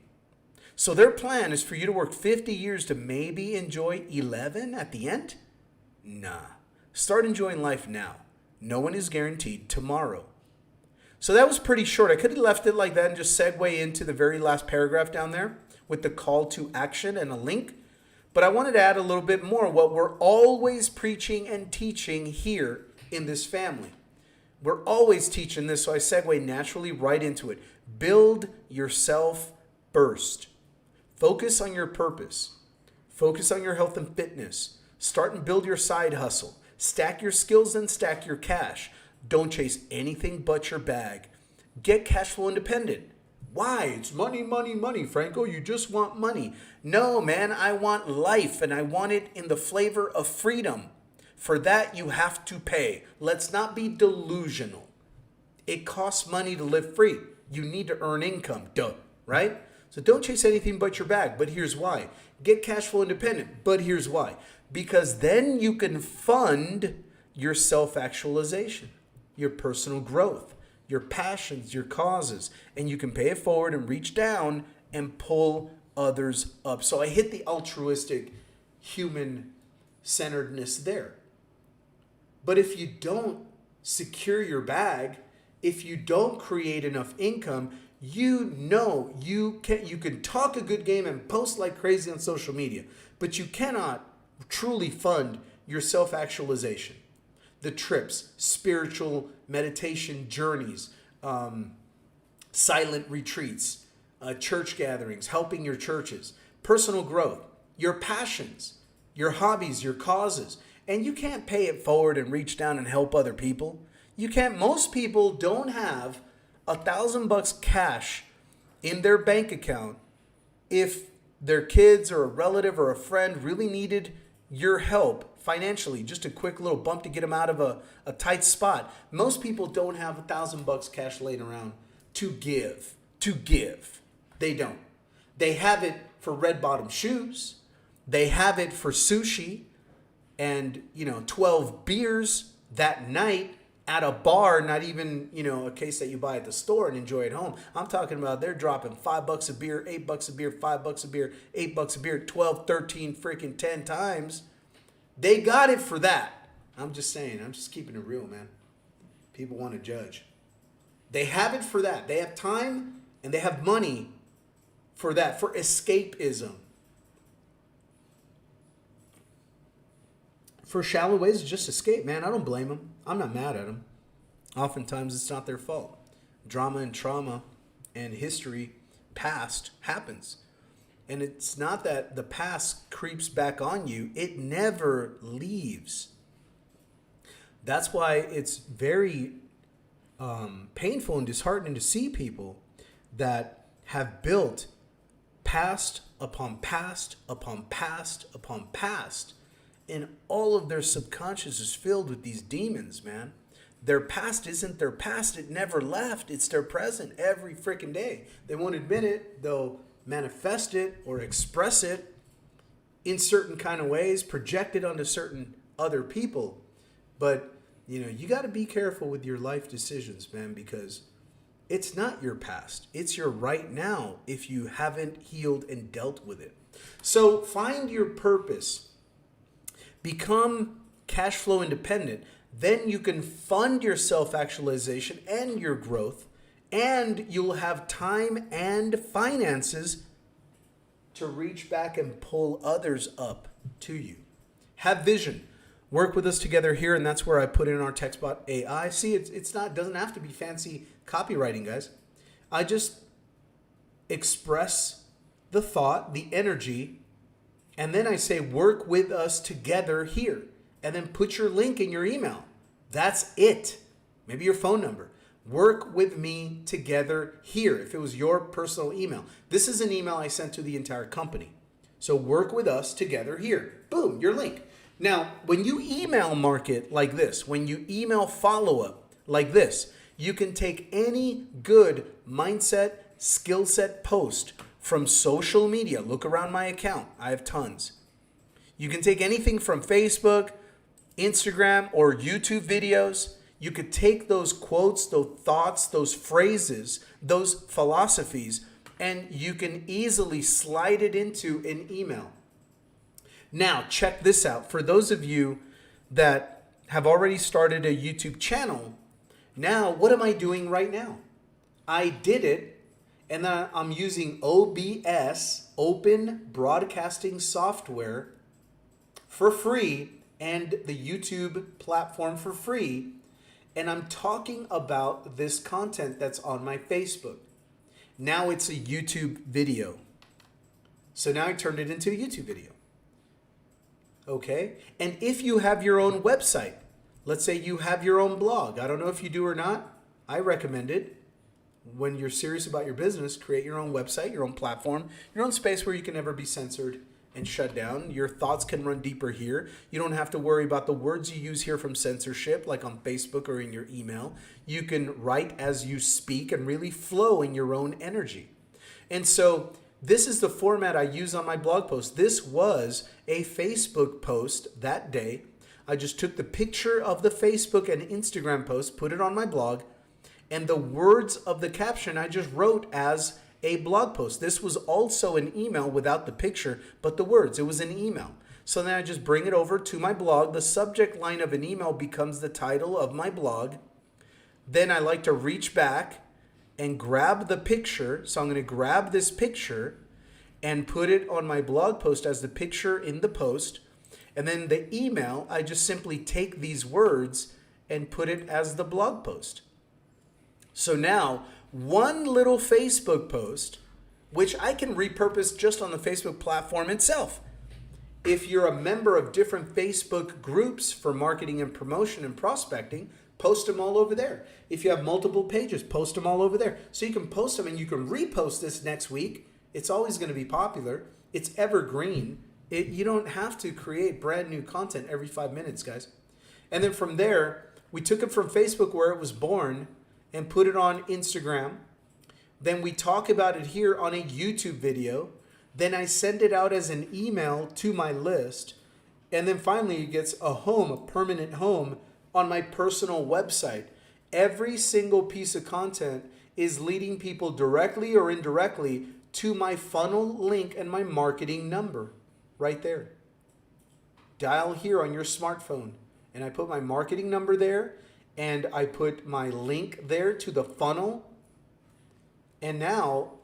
[SPEAKER 1] So their plan is for you to work 50 years to maybe enjoy 11 at the end? Nah. Start enjoying life now. No one is guaranteed tomorrow. So that was pretty short. I could have left it like that and just segue into the very last paragraph down there with the call to action and a link. But I wanted to add a little bit more what we're always preaching and teaching here in this family. We're always teaching this, so I segue naturally right into it. Build yourself first. Focus on your purpose. Focus on your health and fitness. Start and build your side hustle. Stack your skills and stack your cash. Don't chase anything but your bag. Get cash flow independent. Why? It's money, money, money, Franco. You just want money. No, man, I want life, and I want it in the flavor of freedom. For that, you have to pay. Let's not be delusional. It costs money to live free. You need to earn income, duh, right? So don't chase anything but your bag. But here's why. Get cash flow independent. But here's why. Because then you can fund your self-actualization, your personal growth, your passions, your causes, and you can pay it forward and reach down and pull others up. So I hit the altruistic human-centeredness there. But if you don't secure your bag, if you don't create enough income, you can talk a good game and post like crazy on social media, but you cannot truly fund your self-actualization. The trips, spiritual meditation journeys, silent retreats, church gatherings, helping your churches, personal growth, your passions, your hobbies, your causes. And you can't pay it forward and reach down and help other people. You can't. Most people don't have $1,000 cash in their bank account if their kids or a relative or a friend really needed your help financially, just a quick little bump to get them out of a tight spot. Most people don't have $1,000 cash laying around to give. They don't. They have it for red bottom shoes. They have it for sushi and 12 beers that night at a bar, not even, a case that you buy at the store and enjoy at home. I'm talking about they're dropping $5 a beer, $8 a beer, $5 a beer, $8 a beer, 12, 13, freaking 10 times. They got it for that. I'm just saying, I'm just keeping it real, man. People want to judge. They have it for that. They have time and they have money for that, for escapism. For shallow ways to just escape, man. I don't blame them. I'm not mad at them. Oftentimes it's not their fault. Drama and trauma and history past happens. And it's not that the past creeps back on you. It never leaves. That's why it's very painful and disheartening to see people that have built past upon past upon past upon past. And all of their subconscious is filled with these demons, man. Their past isn't their past. It never left. It's their present every freaking day. They won't admit it. They'll manifest it or express it in certain kind of ways, project it onto certain other people. But, you got to be careful with your life decisions, man, because it's not your past. It's your right now if you haven't healed and dealt with it. So find your purpose, become cash flow independent. Then you can fund your self-actualization and your growth, and you'll have time and finances to reach back and pull others up to you. Have vision. Work with us together here, and that's where I put in our Textbot AI. See, doesn't have to be fancy copywriting, guys. I just express the thought, the energy, and then I say, work with us together here. And then put your link in your email. That's it. Maybe your phone number. Work with me together here. If it was your personal email. This is an email I sent to the entire company. So work with us together here. Boom, your link. Now, when you email market like this, when you email follow-up like this, you can take any good mindset, skill set post from social media. Look around my account. I have tons. You can take anything from Facebook, Instagram, or YouTube videos. You could take those quotes, those thoughts, those phrases, those philosophies, and you can easily slide it into an email. Now, check this out. For those of you that have already started a YouTube channel, now what am I doing right now? I did it, and then I'm using OBS, Open Broadcasting Software, for free, and the YouTube platform for free, and I'm talking about this content that's on my Facebook. Now it's a YouTube video. So now I turned it into a YouTube video. Okay? And if you have your own website, let's say you have your own blog. I don't know if you do or not. I recommend it. When you're serious about your business, create your own website, your own platform, your own space where you can never be censored and shut down. Your thoughts can run deeper here. You don't have to worry about the words you use here from censorship, like on Facebook or in your email. You can write as you speak and really flow in your own energy. And so this is the format I use on my blog post. This was a Facebook post that day. I just took the picture of the Facebook and Instagram post, put it on my blog, and the words of the caption I just wrote as a blog post. This was also an email without the picture, but the words. It was an email. So then I just bring it over to my blog. The subject line of an email becomes the title of my blog. Then I like to reach back and grab the picture. So I'm going to grab this picture and put it on my blog post as the picture in the post. And then the email, I just simply take these words and put it as the blog post. So now, one little Facebook post, which I can repurpose just on the Facebook platform itself. If you're a member of different Facebook groups for marketing and promotion and prospecting, post them all over there. If you have multiple pages, post them all over there. So you can post them and you can repost this next week. It's always going to be popular. It's evergreen. You don't have to create brand new content every 5 minutes, guys. And then from there, we took it from Facebook where it was born and put it on Instagram. Then we talk about it here on a YouTube video. Then I send it out as an email to my list. And then finally it gets a home, a permanent home on my personal website. Every single piece of content is leading people directly or indirectly to my funnel link and my marketing number right there. Dial here on your smartphone. And I put my marketing number there. And I put my link there to the funnel. And now,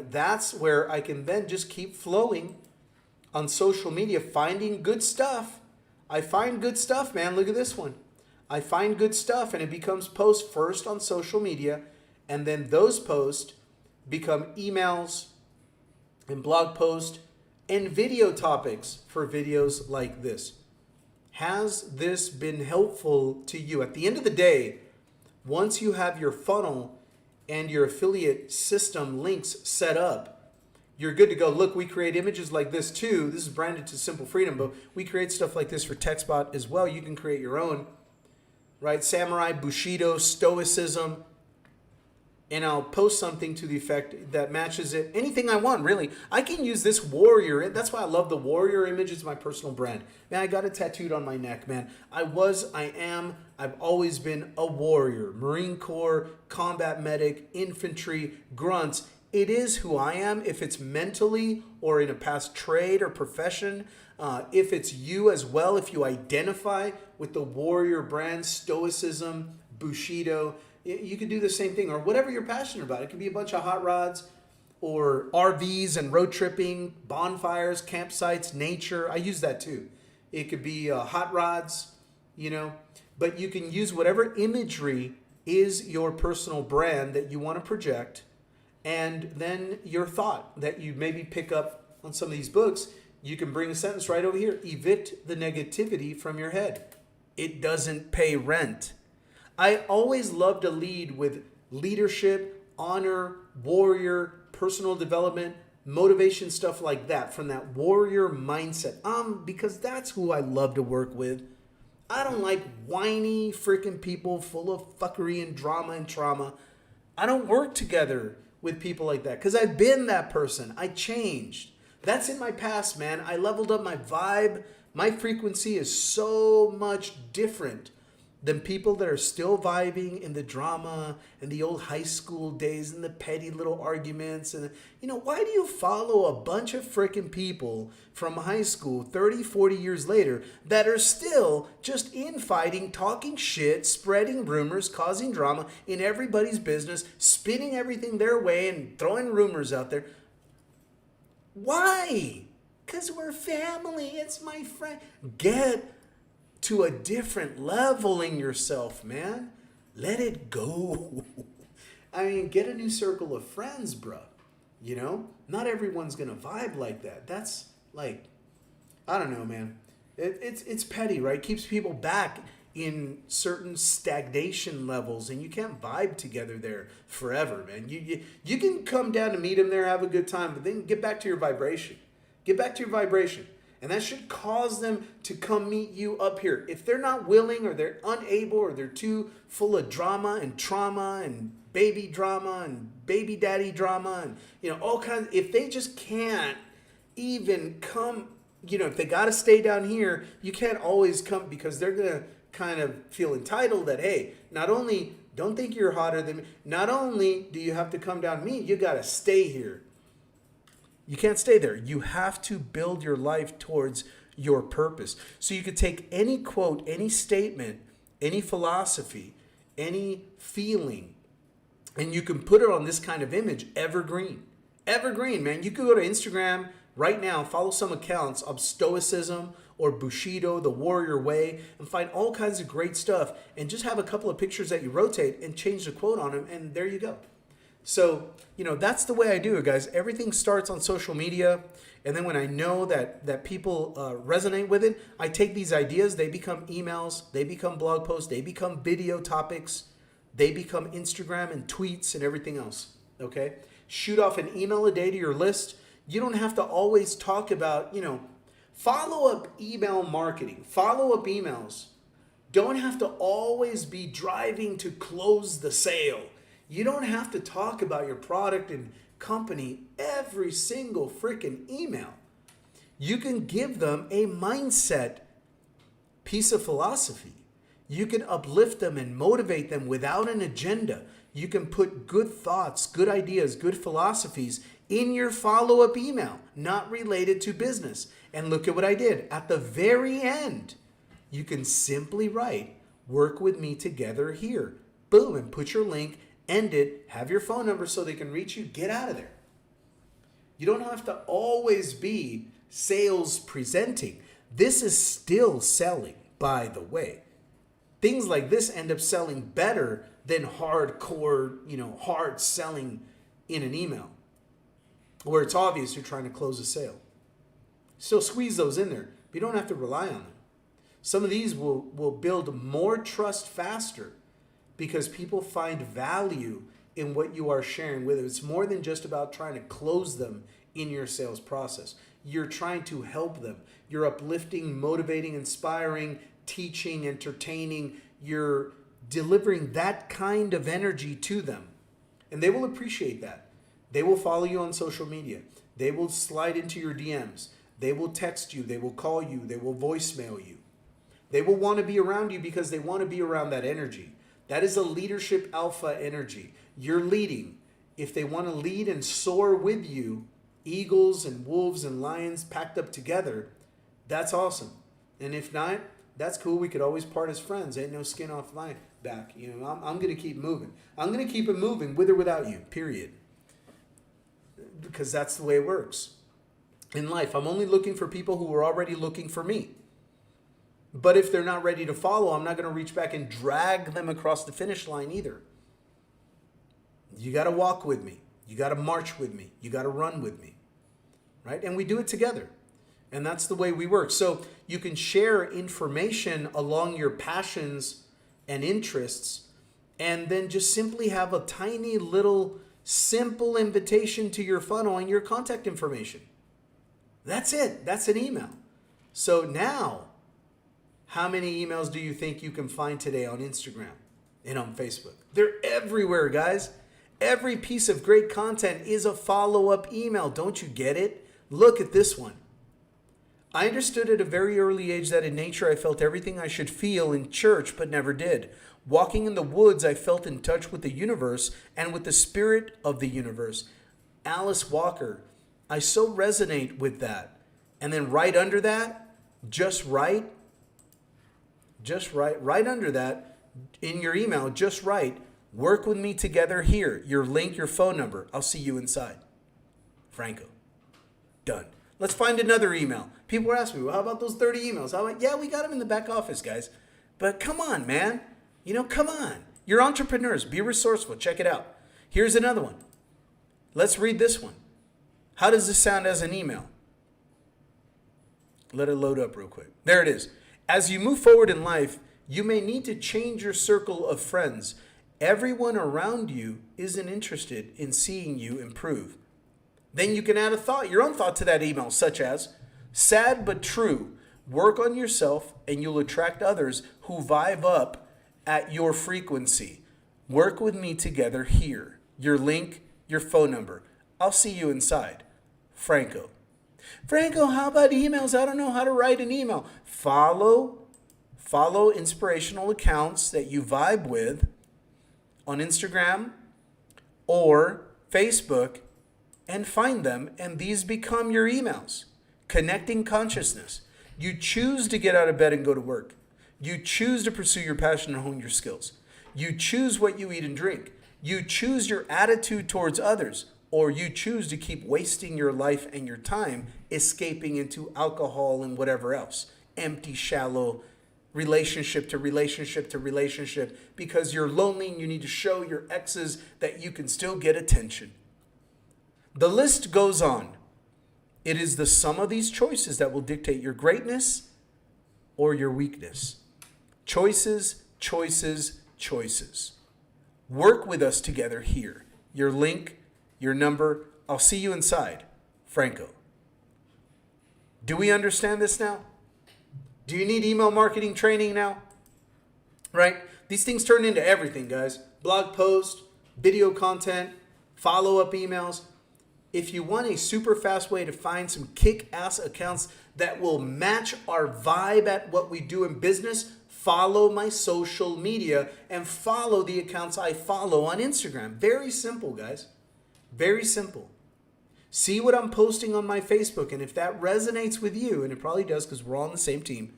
[SPEAKER 1] that's where I can then just keep flowing on social media, finding good stuff. I find good stuff, man. Look at this one. I find good stuff and it becomes posts first on social media. And then those posts become emails and blog posts and video topics for videos like this. Has this been helpful to you? At the end of the day, once you have your funnel and your affiliate system links set up, you're good to go. Look, we create images like this too. This is branded to Simple Freedom, but we create stuff like this for Textbot as well. You can create your own, right? Samurai, Bushido, Stoicism. And I'll post something to the effect that matches it. Anything I want, really. I can use this warrior. That's why I love the warrior image. It's my personal brand. Man, I got it tattooed on my neck, man. I've always been a warrior. Marine Corps, combat medic, infantry, grunts, it is who I am. If it's mentally or in a past trade or profession, if it's you as well, if you identify with the warrior brand, stoicism, Bushido, you could do the same thing, or whatever you're passionate about. It could be a bunch of hot rods or RVs and road tripping, bonfires, campsites, nature. I use that too. It could be hot rods, but you can use whatever imagery is your personal brand that you want to project, and then your thought that you maybe pick up on some of these books. You can bring a sentence right over here. Evict the negativity from your head. It doesn't pay rent. I always love to lead with leadership, honor, warrior, personal development, motivation, stuff like that, from that warrior mindset. Because that's who I love to work with. I don't like whiny freaking people full of fuckery and drama and trauma. I don't work together with people like that because I've been that person. I changed. That's in my past, man. I leveled up my vibe. My frequency is so much different than people that are still vibing in the drama and the old high school days and the petty little arguments. And, why do you follow a bunch of freaking people from high school 30, 40 years later that are still just infighting, talking shit, spreading rumors, causing drama in everybody's business, spinning everything their way and throwing rumors out there? Why? Because we're family. It's my friend. Get to a different level in yourself, man. Let it go. Get a new circle of friends, bro. Not everyone's gonna vibe like that. That's like, I don't know, man. It's petty, right? Keeps people back in certain stagnation levels, and you can't vibe together there forever, man. You can come down to meet them there, have a good time, but then get back to your vibration. Get back to your vibration. And that should cause them to come meet you up here. If they're not willing, or they're unable, or they're too full of drama and trauma and baby drama and baby daddy drama and all kinds, if they just can't even come, if they got to stay down here, you can't always come, because they're going to kind of feel entitled that, hey, not only don't think you're hotter than me, not only do you have to come down to me, you got to stay here. You can't stay there. You have to build your life towards your purpose. So you could take any quote, any statement, any philosophy, any feeling, and you can put it on this kind of image, evergreen. Evergreen, man. You could go to Instagram right now, follow some accounts of Stoicism or Bushido, the Warrior Way, and find all kinds of great stuff, and just have a couple of pictures that you rotate and change the quote on them, and there you go. So, that's the way I do it, guys. Everything starts on social media. And then when I know that people resonate with it, I take these ideas, they become emails, they become blog posts, they become video topics, they become Instagram and tweets and everything else, okay? Shoot off an email a day to your list. You don't have to always talk about, follow-up email marketing, follow-up emails. Don't have to always be driving to close the sale. You don't have to talk about your product and company every single freaking email. You can give them a mindset piece of philosophy. You can uplift them and motivate them without an agenda. You can put good thoughts, good ideas, good philosophies in your follow-up email, not related to business. And look at what I did. At the very end, you can simply write, work with me together here. Boom, and put your link. End it, have your phone number so they can reach you, get out of there. You don't have to always be sales presenting. This is still selling, by the way. Things like this end up selling better than hardcore, hard selling in an email, where it's obvious you're trying to close a sale. Still squeeze those in there, but you don't have to rely on them. Some of these will build more trust faster, because people find value in what you are sharing with them. It's more than just about trying to close them in your sales process. You're trying to help them. You're uplifting, motivating, inspiring, teaching, entertaining. You're delivering that kind of energy to them. And they will appreciate that. They will follow you on social media. They will slide into your DMs. They will text you. They will call you. They will voicemail you. They will want to be around you because they want to be around that energy. That is a leadership alpha energy. You're leading. if they want to lead and soar with you, eagles and wolves and lions packed up together, that's awesome. And if not, that's cool. We could always part as friends. Ain't no skin off my back. You know, I'm going to keep moving. I'm going to keep it moving with or without you, period. Because that's the way it works in life. I'm only looking for people who are already looking for me. But if they're not ready to follow, I'm not going to reach back and drag them across the finish line either. You got to walk with me. You got to march with me. You got to run with me. Right? And we do it together. And that's the way we work. So you can share information along your passions and interests, and then just simply have a tiny little simple invitation to your funnel and your contact information. That's it. That's an email. So now, how many emails do you think you can find today on Instagram and on Facebook? They're everywhere, guys. Every piece of great content is a follow-up email. Don't you get it? Look at this one. I understood at a very early age that in nature I felt everything I should feel in church but never did. Walking in the woods, I felt in touch with the universe and with the spirit of the universe. Alice Walker, I so resonate with that. And then right under that, right under that, in your email, just write, work with me together here. Your link, your phone number. I'll see you inside. Franco. Done. Let's find another email. People were asking me, well, how about those 30 emails? I'm like, yeah, we got them in the back office, guys. But come on, man. You know, come on. You're entrepreneurs. Be resourceful. Check it out. Here's another one. Let's read this one. How does this sound as an email? Let it load up real quick. There it is. As you move forward in life, you may need to change your circle of friends. Everyone around you isn't interested in seeing you improve. Then you can add a thought, your own thought to that email, such as, sad but true, work on yourself and you'll attract others who vibe up at your frequency. Work with me together here. Your link, your phone number. I'll see you inside. Franco. Franco, how about emails? I don't know how to write an email. Follow inspirational accounts that you vibe with on Instagram or Facebook, and find them, and these become your emails. Connecting consciousness. You choose to get out of bed and go to work. You choose to pursue your passion and hone your skills. You choose what you eat and drink. You choose your attitude towards others, or you choose to keep wasting your life and your time escaping into alcohol and whatever else. Empty, shallow, relationship to relationship to relationship, because you're lonely and you need to show your exes that you can still get attention. The list goes on. It is the sum of these choices that will dictate your greatness or your weakness. Choices, choices, choices. Work with us together here. Your link, your number. I'll see you inside. Franco. Do we understand this now? Do you need email marketing training now? Right? These things turn into everything, guys. Blog post, video content, follow-up emails. If you want a super fast way to find some kick-ass accounts that will match our vibe at what we do in business, follow my social media and follow the accounts I follow on Instagram. Very simple, guys. Very simple. See what I'm posting on my Facebook, and if that resonates with you, and it probably does because we're all on the same team,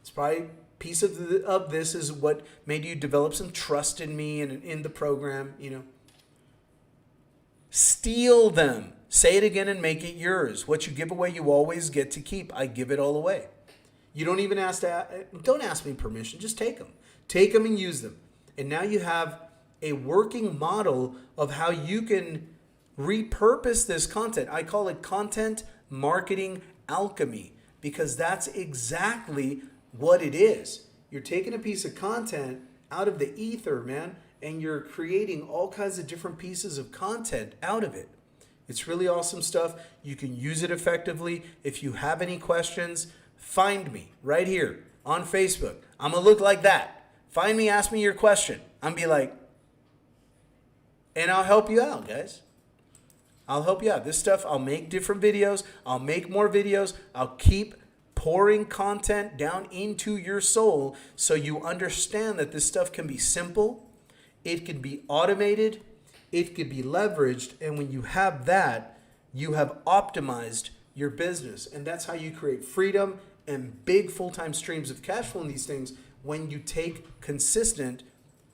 [SPEAKER 1] it's probably a piece of this is what made you develop some trust in me and in the program, you know. Steal them. Say it again and make it yours. What you give away, you always get to keep. I give it all away. You don't even don't ask me permission. Just take them. Take them and use them. And now you have a working model of how you can repurpose this content. I call it content marketing alchemy, because that's exactly what it is. You're taking a piece of content out of the ether, man, and you're creating all kinds of different pieces of content out of it. It's really awesome stuff. You can use it effectively. If you have any questions, find me right here on Facebook. I'm going to look like that. Find me, ask me your question. I'm be like, and I'll help you out, guys. I'll help you out. This stuff, I'll make different videos. I'll make more videos. I'll keep pouring content down into your soul so you understand that this stuff can be simple. It can be automated. it could be leveraged. And when you have that, you have optimized your business. And that's how you create freedom and big full-time streams of cash flow in these things, when you take consistent,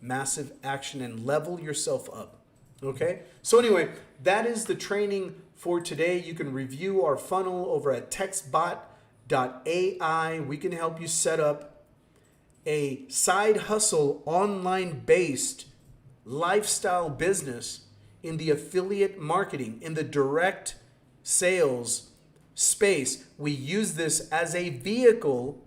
[SPEAKER 1] massive action and level yourself up. Okay? So anyway, that is the training for today. You can review our funnel over at textbot.ai. We can help you set up a side hustle, online-based lifestyle business in the affiliate marketing, in the direct sales space. We use this as a vehicle.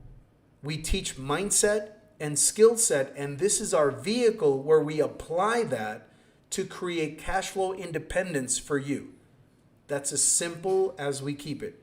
[SPEAKER 1] We teach mindset and skill set, and this is our vehicle where we apply that to create cash flow independence for you. That's as simple as we keep it.